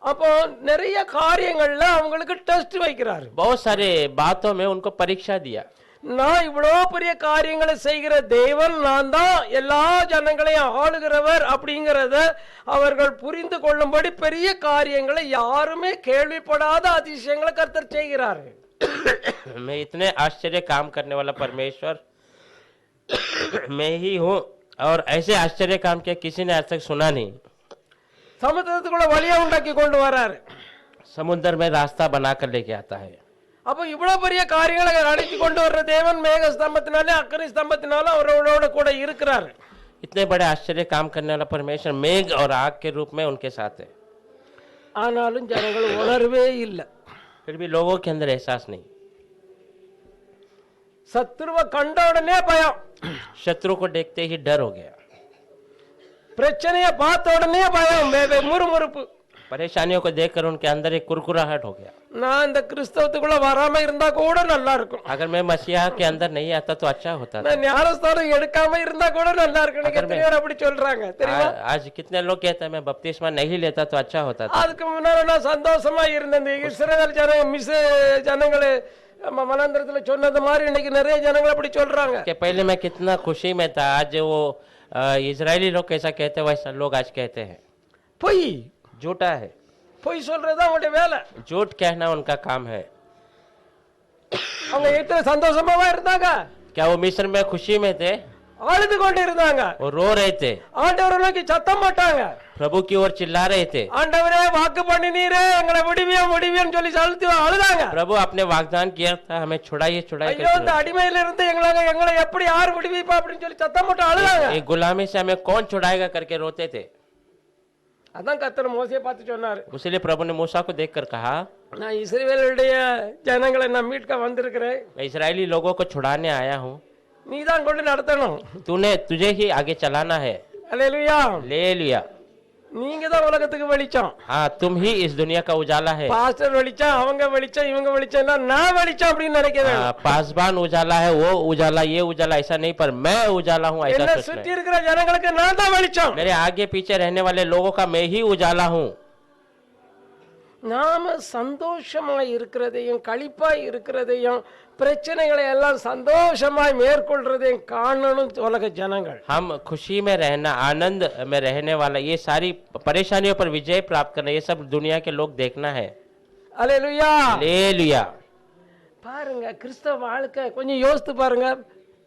அப்போ நிறைய காரியங்கள்ல அவங்களுக்கு டெஸ்ட் வைக்கிறாரு. बहुत सारे बातों में उनको परीक्षा दिया। நான் இவ்வளவு பெரிய காரியங்களை செய்கிற தேவன், நான் தான் எல்லா ஜனங்களையும் ஆளுகிறவர் அப்படிங்கறத அவர்கள் புரிந்து கொள்ளும்படி பெரிய காரியங்களை யாருமே கேள்விப்படாத அதிசயங்களை கர்த்தர் செய்கிறாரு. मैं इतने आश्चर्य काम करने वाला परमेश्वर मैं ही हूँ, और ऐसे आश्चर्य काम किया किसी ने आज तक सुना नहीं। சமுத்திரத்துக்குள்ள வழியை உண்டாக்கி கொண்டு வராரு. समुद्र में रास्ता बनाकर लेके आता है। அப்ப இவ்வளவு பெரிய காரியங்களை நடத்தி கொண்டு வர்ற தேவன் மேக ஸ்தம்பத்தினாலே அக்கினி ஸ்தம்பத்தினாலே அவரோட கூட இருக்கிறாரு. इतने बड़े आश्चर्य काम करने वाला परमेश्वर मेघ और आग के रूप में उनके साथ है। ஆனாலும் ஜனங்கள் உணர்வே இல்லை. फिर भी लोगों के अंदर एहसास नहीं। சத்துருவை கண்ட உடனே பயம், शत्रु को देखते ही डर हो गया, பிரச்சனையை பார்த்த உடனே பயம், முறுமுறுப்பு. परेशानियों को देखकर उनके अंदर एक कुरकुराहट हो गया। நான் இந்த கிறிஸ்தவத்துக்குள்ள வராம இருந்தா கூட நல்லா இருக்கும். अगर मैं मसीहा के अंदर नहीं आता तो अच्छा होता था। நான் ஞானஸ்தானம் எடுக்காம இருந்தா கூட நல்லா இருக்கும். எத்தனை பேர் அப்படி சொல்றாங்க தெரியுமா? आज कितने लोग कहते हैं मैं बपतिस्मा नहीं लेता तो अच्छा होता था। அதுக்கு முன்னால நான் சந்தோஷமா இருந்தேன். இஸ்ரவேல் ஜனங்களே மனாந்திரத்துல சொன்னது மாதிரி இன்னைக்கு நிறைய ஜனங்கள் அப்படி சொல்றாங்க. कि पहले मैं कितना खुशी में था, आज वो इजरायली लोग कैसा कहते हैं वैसा लोग आज कहते हैं। பொய், झूठा है, பொய் சொல்றதா அவங்களுடைய வேலை. झूठ कहना उनका काम है। அவங்க எத்தனை சந்தோஷமாவா இருந்தாங்க? क्या वो मिस्र में खुशी में थे? அழுது கொண்டு இருந்தாங்க. वो रो रहे थे, ஆண்டவரை நோக்கி சத்தம் போட்டாங்க. प्रभु की ओर चिल्ला रहे थे। ஆண்டவரே வாக்கு பண்ணினீரே எங்களை விடுவியன்னு சொல்லி அழுதாங்க. प्रभु आपने वाग्दान किया था हमें छुड़ाइए ஐயோ இந்த அடிமையில இருந்து எங்களை எப்படி யார் விடுவிப்பா அப்படின்னு சொல்லி சத்தம் போட்டு அழுதாங்க. एक गुलामी से हमें कौन छुड़ाएगा करके रोते थे। அதான் கர்த்தர் மோசேயை பார்த்து சொன்னாரு, इसलिए प्रभु ने मूसा को देखकर कहा, நான் இஸ்ரவேலுடைய ஜனங்களை நான் மீட்க வந்திருக்கிறேன். मैं इजरायली लोगों को छुड़ाने आया हूँ। நீ தான் கொண்டு நடத்தணும். तुझे ही आगे चलाना है। அல்லேலூயா. ले लिया। நீங்க தான் உலகத்துக்கு வெளிச்சம். हाँ, तुम ही इस दुनिया का उजाला है। பாஸ்டர் வெளிச்சம், அவங்க வெளிச்சம், இவங்க வெளிச்சம் எல்லாம் நான் வெளிச்சம் அப்படின்னு நினைக்கிறேன். पासवान उजाला है, वो उजाला, ये उजाला, ऐसा नहीं, पर मैं उजाला हूँ ऐसा என்ன सोचना சுற்றி है। இருக்கிற ஜனங்களுக்கு நான் தான் வெளிச்சம். मेरे आगे पीछे रहने वाले लोगों का मैं ही उजाला हूँ। நாம சந்தோஷமாய் இருக்கிறதையும் களிப்பாய் இருக்கிறதையும் பிரச்சனைகளை எல்லாம் சந்தோஷமாய் மேற்கொள்றதையும் காணணும் உலக ஜனங்கள். हम खुशी में रहना, आनंद में रहने वाला, ये सारी परेशानियों पर विजय प्राप्त करना, ये सब दुनिया के लोग देखना है। அல்லேலூயா. ले लिया। பாருங்க கிறிஸ்தவ வாழ்க்கை கொஞ்சம் யோசித்து பாருங்க,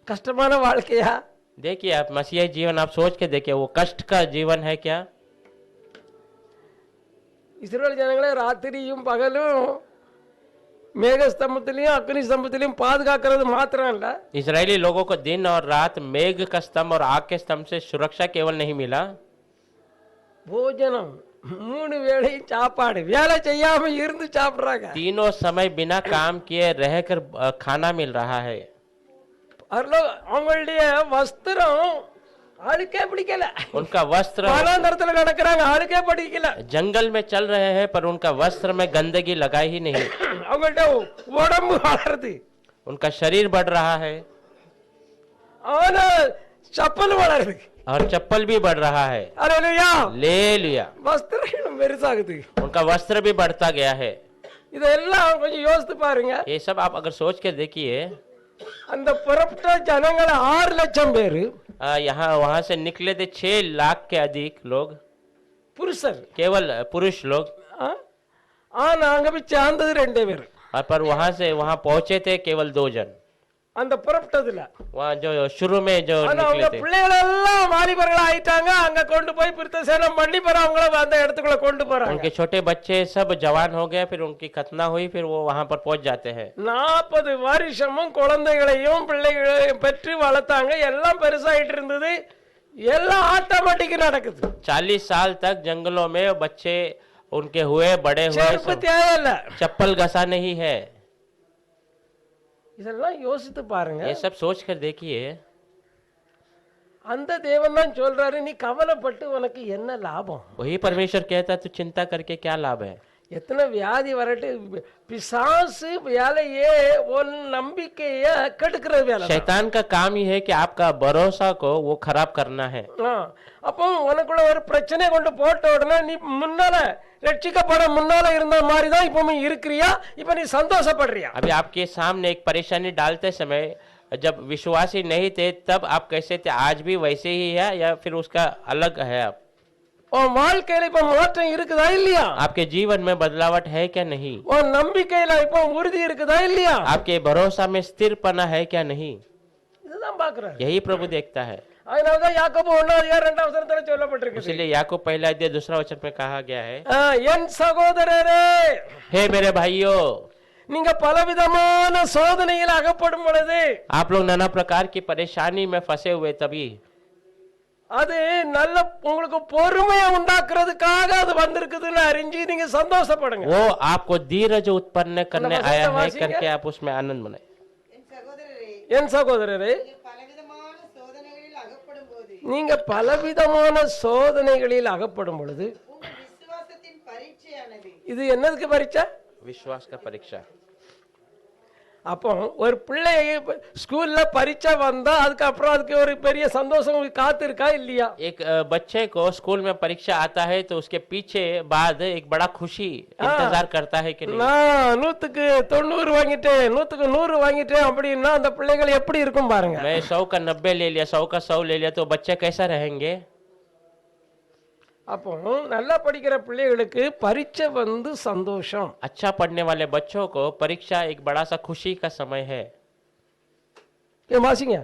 கஷ்டமான வாழ்க்கையா? देखिए आप मसीही जीवन आप सोच के देखिए, वो कष्ट का जीवन है क्या? இஸ்ரவேல் ஜனங்களே ராத்திரியும் பகலும் மேகஸ்தம்பத்திலையும் அக்னி ஸ்தம்பத்திலையும் பாதுகாக்கிறது மாத்திரம் இல்ல, इजरायली लोगों को दिन और रात मेघ का स्तंभ और आग के स्तंभ से सुरक्षा केवल नहीं मिला, போஜனம் 3 வேளையும் சாப்பாடு, வேலை செய்யாம இருந்து சாப்பிடுறாங்க. तीनों समय बिना काम किए रहकर खाना मिल रहा है। அவங்களுடைய வஸ்திரம் அழுக்கே பிடிக்கல. उनका वस्त्र, வனாந்தரத்துல நடக்கிறாங்க, அழுக்கே பிடிக்கல. जंगल में चल रहे हैं पर उनका वस्त्र में गंदगी लगाई ही नहीं। அவங்கள்ட்ட உடம்பு வளருது, उनका शरीर बढ़ रहा है ஆனா சப்பல் வளருது और चप्पल भी बढ़ रहा है। அல்லேலூயா. ले लिया। வஸ்திரம் பெருசாகுது. उनका वस्त्र भी बढ़ता गया है। இதெல்லாம் கொஞ்சம் யோசித்து பாருங்க. ये सब आप अगर सोच के देखिए, அந்த புறப்பட்ட ஜனங்கள் 6 லட்சம் பேரு यहाँ वहां से निकले थे 6 लाख के अधिक लोग, புருஷர். केवल पुरुष लोग, ஆனா அங்க போய் சேர்ந்தது 2 பேர். और पर वहां से वहां पहुंचे थे केवल 2 जन। அந்த புறப்பட்டதுல वहाँ जो शुरू में जो ஆனா அவங்க निकले थे, பிள்ளைகள் எல்லாம் வாலிபர்கள் ஆயிட்டாங்க. அங்க கொண்டு போய் பிரதேசனம் பண்ணி பிற அவங்கள அந்த இடத்துக்குள்ள கொண்டு போறாங்க. उनके छोटे बच्चे सब जवान हो गए, फिर उनकी खतना हुई, फिर वो वहां पर पहुंच जाते हैं। 40 வருஷமும் குழந்தைகளையும் பிள்ளைகளையும் பெற்று வளர்த்தாங்க. எல்லாம் பெருசாயிட்டு இருந்தது. எல்லாம் ஆட்டோமேட்டிக் நடக்குது. 40 साल तक जंगलों में बच्चे उनके हुए, बड़े हुए, செருப்பு தேவையில்ல. चप्पल घसा नहीं है। இதெல்லாம் யோசித்து பாருங்க. ये सब सोच कर देखिए, அந்த தேவன் தான் சொல்றாரு, நீ கவலைப்பட்டு உனக்கு என்ன லாபம்? वही परमेश्वर कहता है, तू चिंता करके क्या लाभ है? எத்தனை வியாதி வரட்டு, பிசாசு வேலையே உன் நம்பிக்கைய கெடுக்கிற வேலை. शैतान का काम ही है कि आपका भरोसा को वो खराब करना है। அப்போ உனக்குள்ள ஒரு பிரச்சனை கொண்டு போட்ட உடனே நீ முன்னால ரட்சிக்கப்பட முன்னால இருந்த மாதிரி தான் இப்ப இருக்கிறியா? இப்ப நீ சந்தோஷப்படுறியா? अभी आपके सामने एक परेशानी डालते समय जब विश्वासी नहीं थे तब आप कैसे थे, आज भी वैसे ही है या फिर उसका अलग है? आप உன் வாழ்க்கையில இப்ப மாற்றம் இருக்குதா இல்லையா? आपके जीवन में बदलावट है क्या नहीं? உன் நம்பிக்கையில இப்ப உறுதி இருக்குதா இல்லையா? आपके भरोसा में स्थिरपना है क्या नहीं? இதுதான் பாக்குறாரு. यही प्रभु देखता है। அதனாலதான் யாக்கோபு 1:2 சொல்லப்பட்டிருக்கு. इसलिए याकूब 1:2 में कहा गया है, என் சகோதரரே, हे मेरे भाइयों, நீங்க பலவிதமான சோதனையில் அகப்படும் பொழுது आप लोग नाना प्रकार की परेशानी में फंसे हुए तभी அது நல்ல உங்களுக்கு பொறுமையை உண்டாக்குறதுக்காக அது வந்திருக்குதுன்னு அறிஞ்சு நீங்க சந்தோஷப்படுங்க. वो आपको धीरज उत्पन्न करने मतलब आया है वासिंगे? करके आप उसमें आनंद मनाए। என் சகோதரரே, பலவிதமான சோதனைகளில் அகப்படும் போது நீங்க பலவிதமான சோதனைகளில் அகப்படும் பொழுது உங்கள் விசுவாசத்தின் பரீட்சையானது. இது என்னதுக்கு பரீட்சை? विश्वास का परीक्षा। அப்போ ஒரு பிள்ளை ஸ்கூல்ல பரீட்சை வந்தா அதுக்கப்புறம் அதுக்கு ஒரு பெரிய சந்தோஷம் காத்து இருக்கா இல்லையா? एक बच्चे को स्कूल में परीक्षा आता है तो उसके पीछे बाद एक बड़ा खुशी इंतजार करता है कि नहीं? நான் 100க்கு 90 வாங்கிட்டேன், 100க்கு 100 வாங்கிட்டேன் அப்படின்னா அந்த பிள்ளைகள் எப்படி இருக்கும் பாருங்க. मैं 100 का 90 ले लिया, 100 का 100 ले लिया, तो बच्चे कैसा रहेंगे? அப்போ நல்லா படிக்கிற பிள்ளைகளுக்கு பரீட்சை வந்து சந்தோஷம். अच्छा पढ़ने वाले बच्चों को परीक्षा एक बड़ा सा खुशी का समय है। வாசிங்க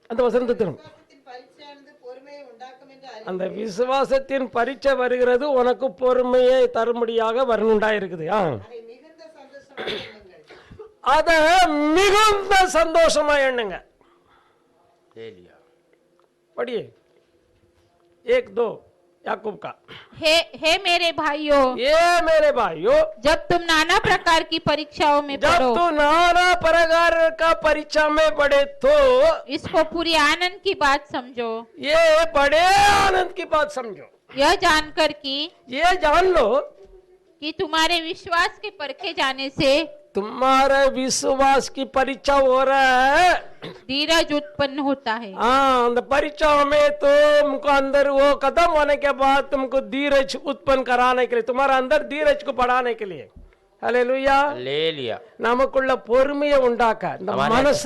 அந்த வசனத்தை திரும்ப. விசுவாசத்தின் பரீட்சையானது பொறுமையை உண்டாக்கும் என்று அறிந்து அந்த விசுவாசத்தின் பரீட்சை வருகிறது உனக்கு பொறுமையை தரும்படியாக வரணுண்டா இருக்குது. அதை மிகுந்த சந்தோஷமாக எண்ணுங்கள். அத மிகுந்த சந்தோஷமா எண்ணுங்க. ले लिया। पढ़िए 1-2 याकूब का। हे मेरे भाइयों, ये मेरे भाइयों, जब तुम नाना प्रकार की परीक्षाओं में जब पढ़ो, तू नाना प्रकार का परीक्षा में पढ़े तो इसको पूरी आनंद की बात समझो, ये बड़े आनंद की बात समझो। यह जानकर कि ये जान लो तुम्हारे विश्वास के परखे जाने से तुम्हारे विश्वास की परीक्षा हो रहा है। धीरज उत्पन्न होता है। हाँ, அந்த परीक्षाओं में तुमको अंदर वो खत्म होने के बाद तुमको धीरज उत्पन्न कराने के लिए, तुम्हारा अंदर धीरज को बढ़ाने के लिए, ஹல்லேலூயா, ले लिया। நமக்குள்ள பொறுமையை உண்டாக்க இந்த மனச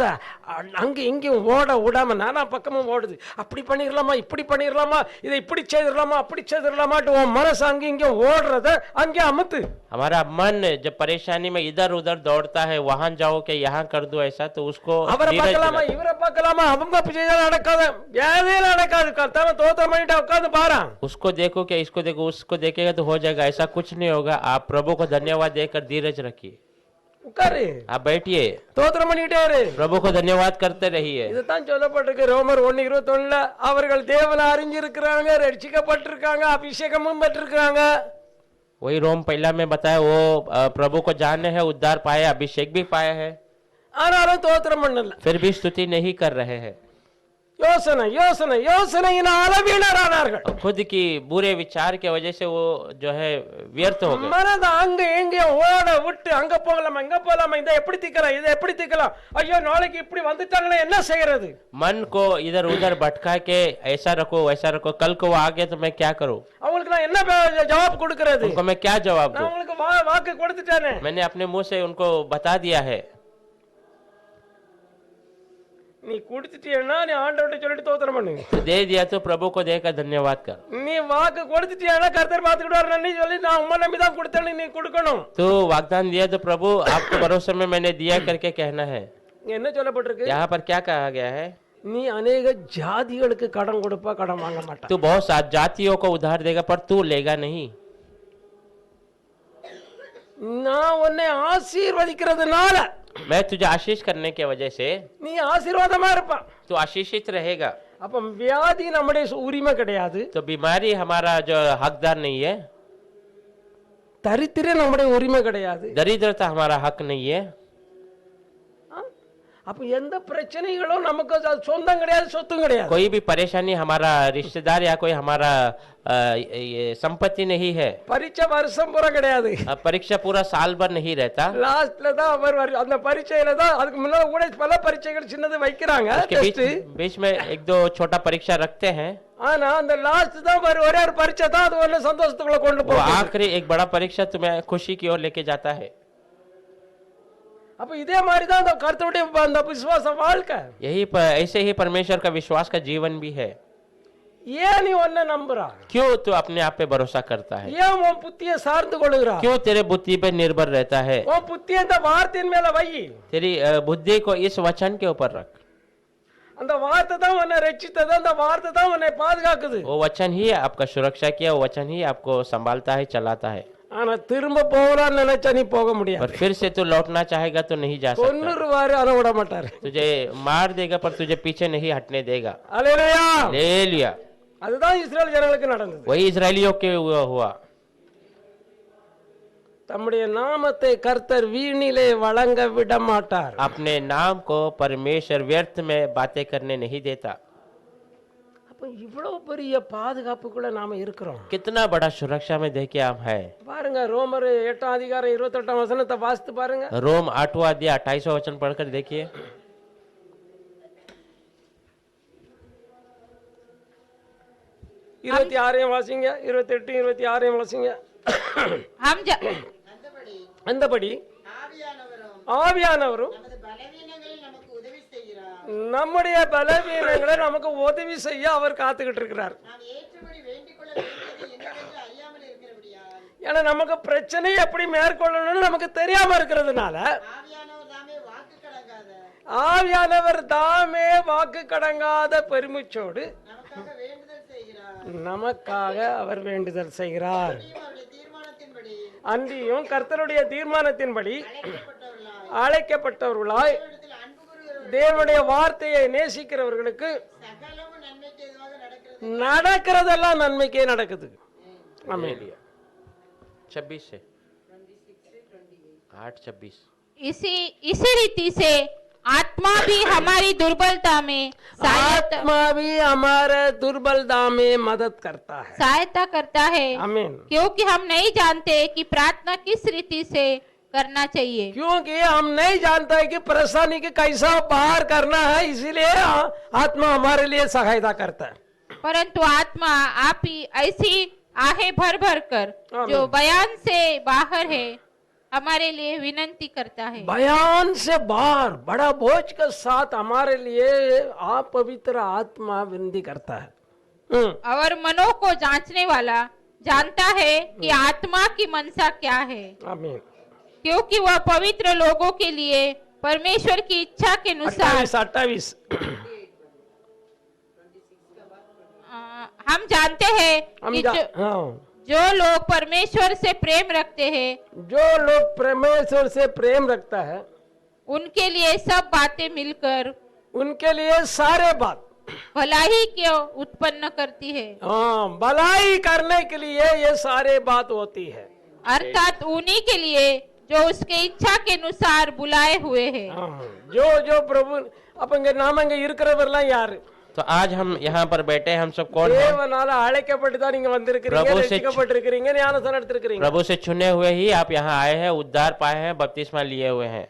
அங்க இங்கேயும் ஓட விடாம நானா பக்கமும் ஓடுது, அப்படி பண்ணிடலாமா இப்படி பண்ணிடலாமா இதை இப்படி செய்திடலாமா அப்படி செய்திடலாமாட்டு உன் மனசு அங்க இங்கேயும் ஓடுறத அங்கே அமுத்து। हमारा मन जब परेशानी में इधर उधर दौड़ता है, वहां जाओ कि यहाँ कर दो ऐसा, तो उसको அவரை धीरज பார்க்கலாமா दिलाओ। இவரை பார்க்கலாமா அவங்க செய்ய நடக்காது, எதையும் நடக்காது, கர்த்தாவை தோத்திரம் பண்ணிட்டு உட்கார்ந்து பாரு। उसको देखो क्या इसको देखो, उसको देखेगा तो हो जाएगा, ऐसा कुछ नहीं होगा। आप प्रभु को धन्यवाद देकर धीरज रखिए, உட்காரு, आप बैठिए, தோத்திரம் பண்ணிட்டே இரு। प्रभु को धन्यवाद करते रहिए। இதுதான் சொல்லப்பட்டிருக்கு ரோமர் 1:21, அவர்கள் தேவனை அறிஞ்சிருக்கிறாங்க, ரட்சிக்கப்பட்டிருக்காங்க, அபிஷேகமும் பெற்றிருக்காங்க। वही रोम पहला में बताया, वो प्रभु को जाने हैं, उद्धार पाए, अभिषेक भी पाया है, ஆனாலும் தோத்திரம் பண்ணல। फिर भी स्तुति नहीं कर रहे हैं। யோசனை யோசனை யோசனையினால வீணரானார்கள்। खुद की बुरे विचार के वजह से वो जो है व्यर्थ हो गए। மனதை அங்க எங்க ஓட விட்டு அங்க போகலாமா இங்க போகலாமா, இதை எப்படி தீக்கலாம் இதை எப்படி தீக்கலாம், ஐயோ நாளைக்கு இப்படி வந்துட்டாங்களே என்ன செய்யறது। मन को इधर उधर भटका के ऐसा रखो वैसा रखो, कल को वो आ गया तो मैं क्या करूं, அவங்களுக்கு நான் என்ன ஜவாப் கொடுக்கிறது। उनको मैं क्या जवाब நான் दूं। உங்களுக்கு வாக்கு கொடுத்துட்டேனே। मैंने अपने मुंह से उनको बता दिया है। நீ கொடுத்துட்டியன்னா நீ ஆண்டவர்கிட்ட சொல்லிட்டு தோத்திரம் பண்ணு। तो दे दिया तो प्रभु को देकर धन्यवाद कर। நீ வாக்கு கொடுத்துட்டியன்னா கர்த்தர் பாத்துக்கிட்டாரு நீ சொல்லி நான் உம்மை நம்பி தான் கொடுத்தேன்னு நீ கொடுக்கணும்। तो वाग्दान दिया तो प्रभु आपके भरोसे में मैंने दिया करके कहना है। இங்க என்ன சொல்லப்பட்டிருக்கு, यहाँ पर क्या कहा गया है, நீ अनेक ஜாதிகளுக்கு கடன் கொடுப்பா கடன் வாங்க மாட்டா। तू बहुत सात जातियों को उधार देगा पर तू लेगा नहीं। நான் உன்னை ஆசீர்வதிக்கிறதுனால मैं तुझे आशीष करने के वजह से நீ ஆசீர்வாதமா இருப்பா। तू आशीषित रहेगा। அப்ப வியாதி நம்முடைய உரிமை கிடையாது, तो बीमारी हमारा जो हकदार नहीं है, தரித்திரம் நம்முடைய உரிமை கிடையாது। दरिद्रता हमारा हक नहीं है। அப்ப எந்த பிரச்சனைகளும் நமக்கு அது சொந்தம் கிடையாது, சொத்தும் கிடையாது। कोई भी परेशानी हमारा रिश्तेदार या कोई हमारा ये संपत्ति नहीं है। பரீட்சை வருஷம் பூரா கிடையாது, परीक्षा पूरा साल भर नहीं रहता। லாஸ்ட்ல தான் அந்த பரீட்சையில தான், அதுக்கு முன்னால கூட பல பரீட்சைகள் சின்னது வைக்கிறாங்க उसके बीच बीच में एक दो छोटा परीक्षा रखते हैं। ஆனா அந்த லாஸ்ட் தான் ஒரே ஒரு பரீட்சை தான் அது ஒன்னு சந்தோஷத்துக்குள்ள கொண்டு वो போகும்। आखिरी एक बड़ा परीक्षा तुम्हें खुशी की ओर लेके जाता है। அப்ப இதே மாதிரி தான் அந்த கர்த்தருடைய அந்த விசுவாச வாழ்க்கை। ऐसे ही परमेश्वर का विश्वास का जीवन भी है। ஏன் நீ ஒன்ன நம்புறா, क्यों तू अपने आप पे भरोसा करता है, ஏன் உன் புத்தியை சார்ந்து கொள்ளுகிறா, क्यों तेरे बुद्धि पे निर्भर रहता है। உன் புத்தியை இந்த வார்த்தையின் மேல வை। तेरी बुद्धि को इस वचन के ऊपर रख। அந்த வார்த்தை தான் உன்னை ரட்சித்தது, அந்த வார்த்தை தான் உன்னை பாதுகாக்குது। वो वचन ही आपका सुरक्षा किया, वो वचन ही आपको संभालता है, चलाता है। ஆனா திரும்ப போகலான்னு நினைச்சா நீ போக और முடியாது। फिर से तू लौटना चाहेगा तो नहीं जा सकता। கொன்னுருவாரு, அதை விட மாட்டாரு। तुझे मार देगा पर तुझे पीछे नहीं हटने देगा। அல்லேலூயா, ले लिया। அதுதான் இஸ்ரேல் ஜனங்களுக்கு நடந்தது। वही इजरायलियों के हुआ। தம்முடைய நாமத்தை கர்த்தர் வீணிலே வழங்க விட மாட்டார்। अपने नाम को परमेश्वर व्यर्थ में बातें करने नहीं देता। அப்ப இவ்வளவு பெரிய பாதுகாப்புக்குள்ள நாம இருக்கிறோம்। कितना बड़ा सुरक्षा में देखे हम है। பாருங்க ரோமர் 8:28 வாசித்து பாருங்க। रोम 8वां अध्याय 28वां वचन पढ़कर देखिए। 26 வாசிங்க, 28 26 வாசிங்க। हम जा- அந்தபடி ஆவியானவரும் நமது பலவீனங்களில் நமக்கு உதவி செய்கிறார்। நம்முடைய பலவீனங்களை நமக்கு உதவி செய்ய அவர் காத்துக்கிட்டு இருக்கிறார்। நாம் ஏற்றபடி வேண்டிக் கொள்ள வேண்டியது என்னவென்று அறியாமல் இருக்கிறபடியால் ஏன்னா நமக்கு பிரச்சனை எப்படி மேற்கொள்ளணும்னு நமக்கு தெரியாம இருக்கிறதுனால ஆவியானவர் தாமே வாக்கு ஆவியானவர் தாமே வாக்கு கடங்காத கடங்காத பெருமிச்சோடு நமக்காக வேண்டுதல் செய்கிறார்। நமக்காக அவர் வேண்டுதல் செய்கிறார்। அவருடைய தீர்மானத்தின்படி அன்றியும் கர்த்தருடைய தீர்மானத்தின்படி அழைக்கப்பட்டவர்களாய் அழைக்கப்பட்டவர்களாய் தேவனிடத்தில் அன்பு கூறுகிறவர்கள் தேவனுடைய வார்த்தையை நேசிக்கிறவர்களுக்கு சகலமும் நன்மைக்கு எதுவாக நடக்கிறது। நடக்கிறதெல்லாம் நன்மைக்கே நடக்குது। आमीन। 26 से 8:26। इसी रीति से आत्मा भी हमारी दुर्बलता में आत्मा भी हमारे दुर्बलता में मदद करता है। सहायता करता है, आमीन। क्योंकि हम नहीं जानते कि प्रार्थना किस रीति से करना चाहिए। क्योंकि हम नहीं जानते कि परेशानी के कैसा बाहर करना है, इसीलिए आत्मा हमारे लिए सहायता करता है। परंतु आत्मा आप ही ऐसी आहें भर भर कर आमीन। जो बयान से बाहर है हमारे लिए विनती करता है। बयान से बाहर बड़ा बोझ के साथ हमारे लिए आप पवित्र आत्मा विनती करता है। और मनों को जांचने वाला जानता है कि आत्मा की मनसा क्या है, आमीन। क्योंकि वह पवित्र लोगों के लिए परमेश्वर की इच्छा के अनुसार 28 हम जानते हैं कि जो लोग परमेश्वर से प्रेम रखते हैं, जो लोग परमेश्वर से प्रेम रखता है, उनके लिए सब बातें मिलकर उनके लिए सारे बात भलाई क्यों उत्पन्न करती है। भलाई करने के लिए ये सारे बात होती है, अर्थात उन्हीं के लिए जो उसके इच्छा के अनुसार बुलाए हुए हैं। जो जो प्रभु अपन नाम இருக்கிறவர்லாம் யாரு? तो आज हम यहाँ पर बैठे, हम सब कौन हैं? தேவனால அழைக்கப்பட்டு தான் நீங்க வந்திருக்கிறீங்க, ரட்சிக்கப்பட்டிருக்கிறீங்க, ஞானஸ்நானம் எடுத்திருக்கிறீங்க। प्रभु से चुने हुए ही आप यहाँ आए हैं, उद्धार पाए हैं, बपतिस्मा लिए हुए हैं।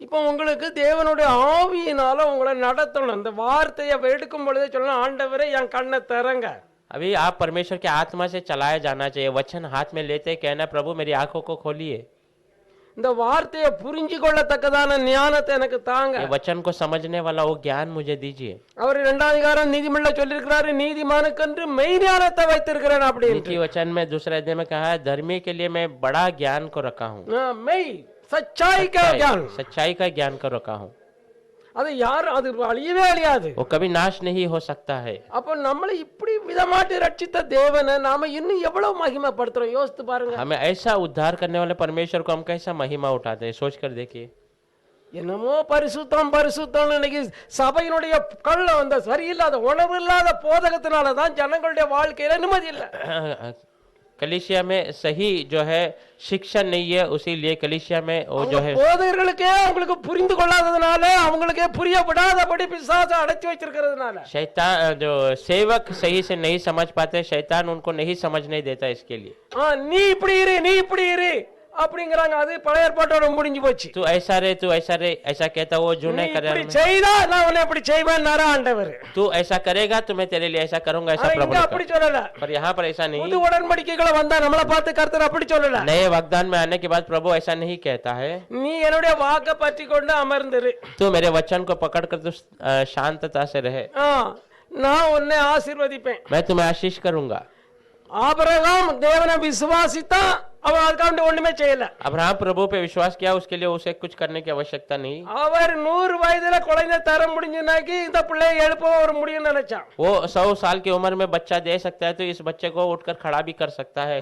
இப்போ உங்களுக்கு தேவனுடைய ஆவியினால உங்களை நடத்தணும்। இந்த வார்த்தையை எடுக்கும் பொழுதே சொல்லணும், ஆண்டவரே என் கண்ணை திறங்க। अभी आप परमेश्वर के आत्मा से चलाया जाना चाहिए। वचन हाथ में लेते कहना, प्रभु मेरी आंखों को खोलिए, இந்த வார்த்தையை புரிஞ்சு கொள்ளத்தக்கதான ஞானத்தை எனக்கு தாங்க। ये वचन को समझने वाला वो ज्ञान मुझे दीजिए। அவர் 2ஆம் அதிகாரம் நீதிமொழியில சொல்லியிருக்கிறாரு, நீதிமானுக்கென்று மெய் ஞானத்தை வைத்திருக்கிறேன் அப்படின்னு। नीति वचन में दूसरे अध्याय में कहा है, धर्मी के लिए मैं बड़ा ज्ञान को रखा हूँ, மெய் सच्चाई का ज्ञान, सच्चाई का ज्ञान को रखा हूँ। அது யாரும் அது அழியவே அழியாது, वो कभी नाश नहीं हो सकता है। அப்ப நம்மளை இப்படி விதமாட்டி ரட்சித்த தேவனை நாம இன்னும் எவ்வளவு மகிமைப்படுத்துறோம் யோசித்து பாருங்க। हमें ऐसा उद्धार करने वाले परमेश्वर को हम कैसा महिमा उठाते हैं, सोच कर देखिए। என்னமோ பரிசுத்தம் பரிசுத்தம் இன்னைக்கு சபையினுடைய கள்ள அந்த சரியில்லாத உணர்வு இல்லாத போதகத்தினாலதான் ஜனங்களுடைய வாழ்க்கையில நிம்மதி இல்லை। कलीसिया में सही जो है शिक्षा नहीं है, उसी लिए कलीसिया में वो जो है போதகர்களுக்கே அவங்களுக்கு புரிந்து கொள்ளாததுனால, அவங்களுக்கே புரிய விடாதபடி பிசாசு அடைச்சு வச்சிருக்கிறதுனால, शैतान जो सेवक सही से नहीं समझ पाते, शैतान उनको नहीं समझने देता। इसके लिए நீ இப்படி இரு நீ இப்படி இரு அப்படிங்கறாங்க। அது பழைய ஏற்பாட்டோட முடிஞ்சு போச்சு। तू ऐसा रे, तू ऐसा रे, ऐसा कहता वो जो நீ नहीं करे। இப்படி செய்தா நான் உன்னை இப்படி செய்வேன்னாரா ஆண்டவர்। तू ऐसा करेगा तो मैं तेरे लिए ऐसा करूंगा, ऐसा प्रभु இங்க ने அப்படி कहा। சொல்லல। पर यहाँ पर ऐसा नहीं। புது உடன்படிக்கைகளை வந்தா நம்மளை பார்த்து கர்த்தர் அப்படி சொல்லல। नए वाग्दान में आने के बाद प्रभु ऐसा नहीं कहता है, நீ என்னுடைய வாக்கை பற்றி கொண்டு அமர்ந்திரு, तू मेरे वचन को पकड़ कर तू शांतता से रहे, நான் உன்னை ஆசீர்வதிப்பேன்। मैं तुम्हें आशीष करूंगा। ஆபிரகாம் தேவனை விசுவாசித்தான், அவன் அதுக்காண்டி ஒண்ணுமே செய்யல। अब्राहम प्रभु पे विश्वास किया, उसके लिए उसे कुछ करने की आवश्यकता नहीं। அவர் 100 வயதுல குழந்தை தர முடிஞ்சுனாக்கி இந்த பிள்ளையை எழுப்ப ஒரு முடியும்னு நினைச்சான்। वो 100 साल की उम्र में बच्चा दे सकता है, तो इस बच्चे को उठकर खड़ा भी कर सकता है।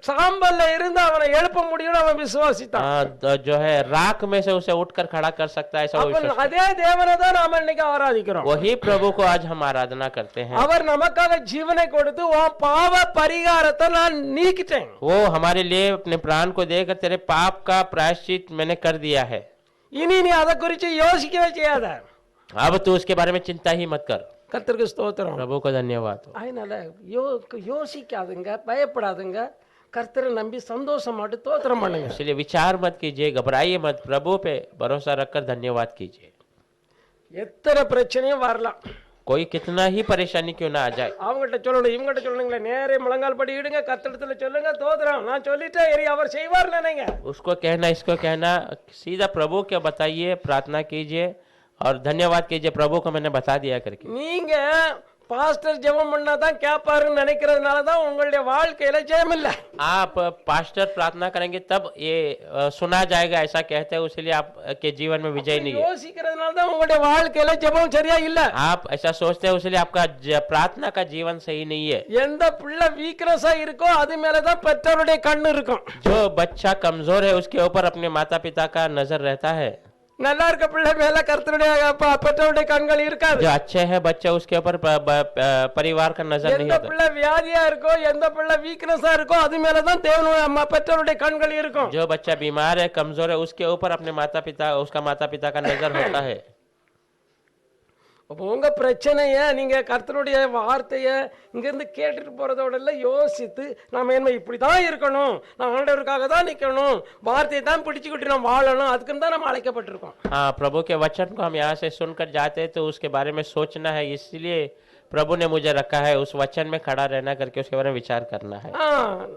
சாம்பல்ல இருந்து அவனை எழுப்ப முடியும்னு அவன் விசுவாசித்தான்। जो है राख में से उसे उठकर खड़ा कर सकता है, ऐसा वो विश्वास करता அதே தேவனை தான் நாம இன்னைக்கு ஆராதிக்கிறோம்। है। वही प्रभु को आज हम आराधना करते हैं। அவர் நமக்காக ஜீவனை கொடுத்து உன் பாவ பரிகாரத்தை நான் நீக்கிட்டேன்। वो हमारे लिए अपने प्राण को देकर तेरे पाप का प्रायश्चित मैंने कर दिया है। இனி நீ அதை குறித்து யோசிக்கவே செய்யாத। अब तू उसके बारे में चिंता ही मत कर। கர்த்தருக்கு ஸ்தோத்திரம்। प्रभु को धन्यवाद हो। அதனால யோசிக்காதுங்க, பயப்படாதுங்க, கர்த்தரை நம்பி சந்தோஷமாட்டு ஸ்தோத்திரம் பண்ணுங்க। इसलिए विचार मत कीजिए, घबराइए मत, प्रभु पे भरोसा रखकर धन्यवाद कीजिए। எத்தனை பிரச்சனையும் வரலாம், कोई कितना ही परेशानी क्यों ना आ जाए, அவங்ககிட்ட சொல்லணும் இவங்ககிட்ட சொல்லணுங்களே, நேரே முழங்கால் படிடுங்க, கர்த்தரிடத்துல சொல்லுங்க, தோத்திரம் நான் சொல்லிட்டேன், எரி அவர் செய்வார் நினைங்க। उसको कहना इसको कहना, सीधा प्रभु को बताइए, प्रार्थना कीजिए और धन्यवाद कीजिए, प्रभु को मैंने बता दिया करके। நீங்க பாஸ்டர் ஜெபம் பண்ணாதான் கேட்பாருன்னு நினைக்கிறதுனால தான் உங்களுடைய வாழ்க்கையில ஜெயம் இல்ல। आप पास्टर प्रार्थना करेंगे तब ये सुना जाएगा ऐसा कहते हैं, इसलिए आपके जीवन में विजय नहीं है। யோசிக்கிறதுனால தான் உங்களுடைய வாழ்க்கையில ஜெபம் சரியா இல்ல। आप ऐसा सोचते हैं, इसलिए आपका प्रार्थना का जीवन सही नहीं है। எந்த பிள்ளை வீக்னஸா இருக்கோ அது மேலதான் பெற்றோருடைய கண்ணு இருக்கும்। जो बच्चा कमजोर है उसके ऊपर अपने माता पिता का नजर रहता है। நல்லா இருக்க பிள்ளை மேல கர்த்தருடைய பெற்றோருடைய கண்கள் இருக்காது. जो अच्छे हैं बच्चे उसके ऊपर परिवार का नजर नहीं எந்த होता। பிள்ளை வியாதியா இருக்கோ, எந்த பிள்ளை வீக்னஸா இருக்கோ, அது மேலதான் தேவனுடைய பெற்றோருடைய கண்கள் இருக்கும். जो बच्चा बीमार है कमजोर है उसके ऊपर अपने माता पिता उसका माता पिता का नजर होता है। அப்போ உங்க பிரச்சனைய நீங்க கர்த்தருடைய வார்த்தைய இங்க இருந்து கேட்டுட்டு போறதோட எல்லாம் யோசித்து நாம என்ன இப்படிதான் இருக்கணும், நான் ஆண்டவருக்காக தான் நிக்கணும், வார்த்தையை தான் பிடிச்சுக்கிட்டு நான் வாழணும், அதுக்குன்னு தான் நம்ம அழைக்கப்பட்டிருக்கோம். हाँ, प्रभु के वचन को हम यहाँ से सुनकर जाते हैं तो उसके बारे में सोचना है, इसलिए प्रभु ने मुझे रखा है उस वचन में खड़ा रहना करके उसके बारे में विचार करना है।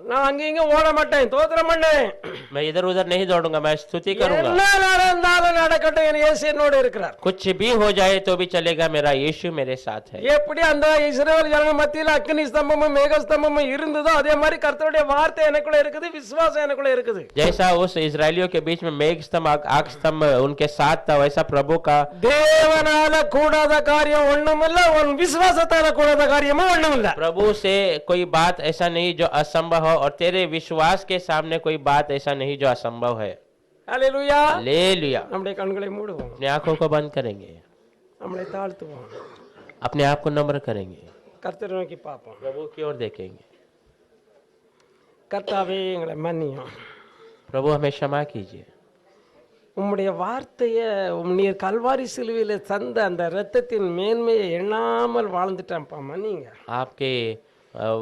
நான் அங்க இங்க ஓட மாட்டேன், தோத்திரம் பண்ணேன், मैं इधर उधर नहीं दौड़ूंगा, मैं स्तुति करूंगा। என்ன நடந்தாலும் நடக்கட்டும், என் இயேசு என்னோட இருக்கிறார். कुछ भी हो जाए तो भी चलेगा, मेरा यीशु मेरे साथ है। எப்படி அந்த இஸ்ரவேல் ஜனங்க மத்தியில அக்கினி ஸ்தம்பமும் மேக ஸ்தம்பமும் இருந்ததோ அதே மாதிரி கர்த்தருடைய வார்த்தை எனக்குள்ள இருக்குது, விசுவாசம் எனக்குள்ள இருக்குது. जैसा उस इजरायलियों के बीच में मेघ स्तंभ आग स्तंभ उनके साथ था, वैसा प्रभु का தேவனால கூடாத காரியம் ஒண்ணுமில்ல, உன் விசுவாசத்தால கூடாத காரியமும் ஒண்ணுமில்ல. प्रभु से कोई बात ऐसा नहीं जो असंभव हो, और तेरे विश्वास के सामने कोई बात ऐसा नहीं जो असंभव है। ஹல்லேலூயா. हालेलुया। நம்முடைய கண்களை மூடுவோம், अपनी आंखों को बंद करेंगे, நம்மளை தாழ்த்துவோம், अपने आप को नम्र करेंगे, கர்த்தரை நோக்கி பார்ப்போம். प्रभु की ओर देखेंगे। கர்த்தாவே எங்களை மன்னியும், प्रभु हमें क्षमा कीजिए। உம்முடைய வார்த்தைய நீர் கல்வாரி சிலுவையில தந்த அந்த இரத்தத்தின் மேன்மையை எண்ணாமல் வாழ்ந்துட்டேன்ப்பா, மன்னிங்க. आपके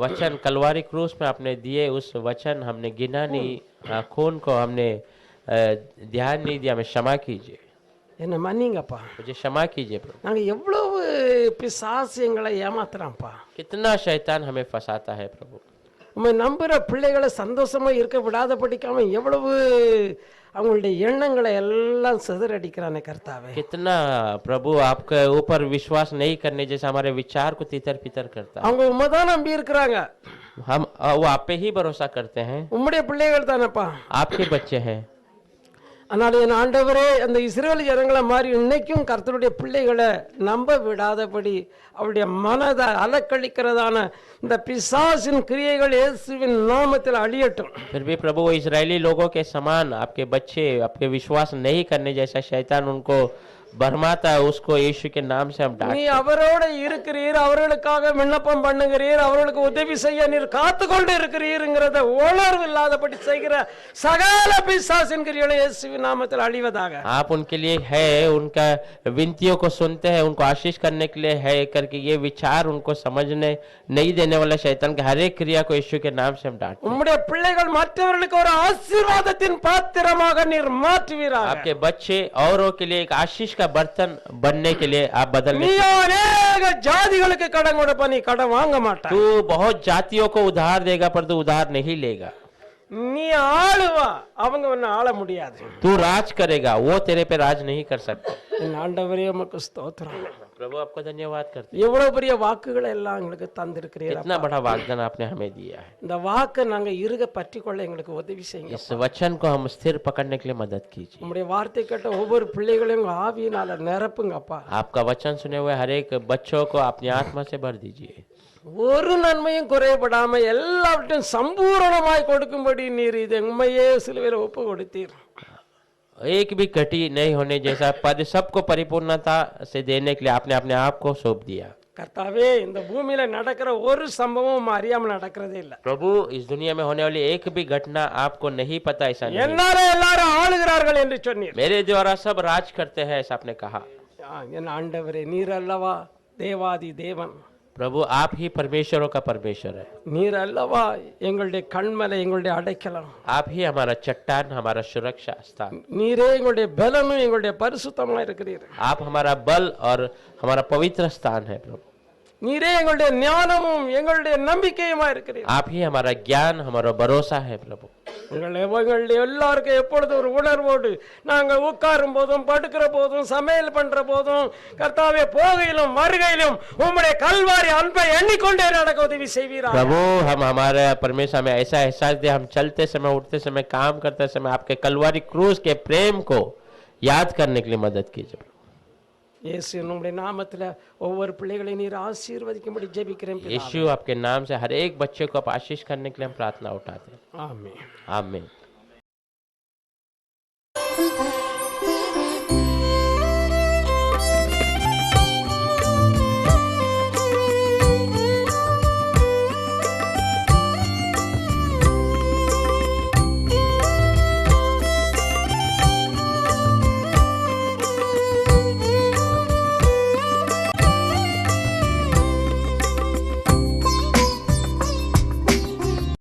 वचन कलवारी क्रूस में आपने दिए उस वचन हमने गिना नहीं, खून को हमने ध्यान नहीं दिया, हमें क्षमा कीजिए, என்ன மன்னிங்கப்பா. मुझे क्षमा कीजिए प्रभु। நாங்க எவ்வளவு பிசாசு எங்களை ஏமாத்துறான்ப்பா. कितना शैतान हमें फंसाता है प्रभु। உண்மை நம்புற பிள்ளைகளை சந்தோஷமா இருக்க விடாத படிக்காம எவ்வளவு அவங்களுடைய எண்ணங்களை எல்லாம் சிதறடிக்கிறானே கர்த்தாவே. कितना प्रभु आपके ऊपर विश्वास नहीं करने जैसे हमारे विचार को तितर पितर करता है। அவங்க உண்மைதான் நம்பி இருக்கிறாங்க, हम वो आप पे ही भरोसा करते हैं, உம்முடைய பிள்ளைகள் தானப்பா. आपके बच्चे हैं। அதனால என் ஆண்டவரே அந்த இஸ்ரவேல் ஜனங்களை மாதிரி இன்னைக்கும் கர்த்தருடைய பிள்ளைகளை நம்ப விடாதபடி அவருடைய மனதை அலக்களிக்கிறதான இந்த பிசாசின் கிரியைகள் இயேசுவின் நாமத்தில் அழியட்டும். फिर भी प्रभु वो इजरायली लोगों के समान आपके बच्चे आपके विश्वास नहीं करने जैसा शैतान उनको भरमाता है, उसको यीशु के नाम से हम நீ डांटते हैं। அவரோட இருக்கிறீர், அவர்களுக்காக விண்ணப்பம் பண்ணுகிறீர், அவர்களுக்கு உதவி செய்ய நீர் காத்து கொண்டு இருக்கிறீருங்கிறத உணர்வு இல்லாதபடி செய்கிற சகல பிசாசின் கிரியைகளை இயேசுவின் நாமத்தில் அழிவதாக. आप उनके लिए है, उनका विनतियों को सुनते हैं, उनको आशीष करने के लिए है करके ये विचार उनको समझने नहीं देने वाला शैतान के हर एक क्रिया को यीशु के नाम से हम डांटते हैं। உம்முடைய பிள்ளைகள் மற்றவர்களுக்கு ஒரு ஆசீர்வாதத்தின் பாத்திரமாக நீர் மாற்றுவீராக. आपके बच्चे औरों के लिए एक आशीष का बर्तन बनने के लिए आप बदलने நீ अनेक ஜாதிகளுக்கு கடன் கொடுப்ப, நீ கடன் வாங்க மாட்டாய். तू बहुत जातियों को उधार देगा पर तू उधार नहीं लेगा। நீ ஆளுவா, அவங்க உன்னை ஆள முடியாது. तू राज करेगा, वो तेरे पे राज नहीं कर सकते। என் ஆண்டவரே உமக்கு ஸ்தோத்திரம். प्रभु आपको धन्यवाद करते हैं, எவ்வளவு பெரிய வாக்குகளை எல்லாம் எங்களுக்கு தந்திருக்கிறீர். इतना बड़ा वाग्दान आपने हमें दिया है। இந்த வாக்கை நாங்க இருக பற்றி கொள்ள எங்களுக்கு உதவி செய்யுங்க. इस वचन को हम स्थिर पकड़ने के लिए मदद कीजिए। உம்முடைய வார்த்தை கேட்ட ஒவ்வொரு பிள்ளைகளையும் உங்க ஆவியினால நிரப்புங்கப்பா. आपका वचन सुने हुए हर एक बच्चों को अपनी आत्मा से भर दीजिए। ஒரு நன்மையும் குறைபடாம எல்லாவற்றையும் சம்பூரணமாய் கொடுக்கும்படி நீர் இது உண்மையே சிலுவையில ஒப்பு கொடுத்தீர். एक भी घटी नहीं होने जैसा पद सबको परिपूर्णता से देने के लिए आपने अपने आप को सौंप दिया। கர்த்தாவே இந்த பூமியில நடக்கிற ஒரு சம்பவம் அறியாம நடக்கிறதே இல்ல. प्रभु इस दुनिया में होने वाली एक भी घटना आपको नहीं पता, ऐसा नहीं। என்னால எல்லாரும் ஆளுகிறார்கள் என்று சொன்னீர். मेरे द्वारा सब राज करते हैं ऐसा आपने कहा। என் ஆண்டவரே நீர் அல்லவா தேவாதி தேவன், प्रभु आप ही परमेश्वरों का परमेश्वर है। நீர் அல்லவா எங்களுடைய கண்மலை, எங்களுடைய அடைக்கலம், आप ही हमारा चट्टान, हमारा सुरक्षा स्थान। நீரே எங்களுடைய பலனும் எங்களுடைய பரிசுத்தமா இருக்கிறீர். आप हमारा बल और हमारा पवित्र स्थान है प्रभु। நீரே எங்களுடைய ஞானமும் எங்களுடைய நம்பிக்கையுமா இருக்கிறீர். आप ही हमारा ज्ञान, हमारा भरोसा है प्रभु। எங்களுடைய எல்லாருக்கும் எப்பொழுது ஒரு உணர்வோடு நாங்கள் உட்காரும் போதும் படுக்கிற போதும் சமையல் பண்ற போதும் கர்த்தாவே போகையிலும் வருகையிலும் உம்முடைய கல்வாரி அன்பை எண்ணிக்கொண்டே நடக்க உதவி செய்வீராக. प्रभु हम हमारे परमेश्वर में ऐसा एहसास दे, हम चलते समय उठते समय काम करते समय आपके कलवारी क्रूस के प्रेम को याद करने के लिए मदद कीजिए। இயேசு உம்முடைய நாமத்துல ஒவ்வொரு பிள்ளைகளையும் நீர் ஆசீர்வதிக்கும்படி ஜெபிக்கிறேன் பிதாவே. यीशु आपके नाम से हर एक बच्चे को आप आशीष करने के लिए हम प्रार्थना उठाते हैं। ஆமென். आमीन।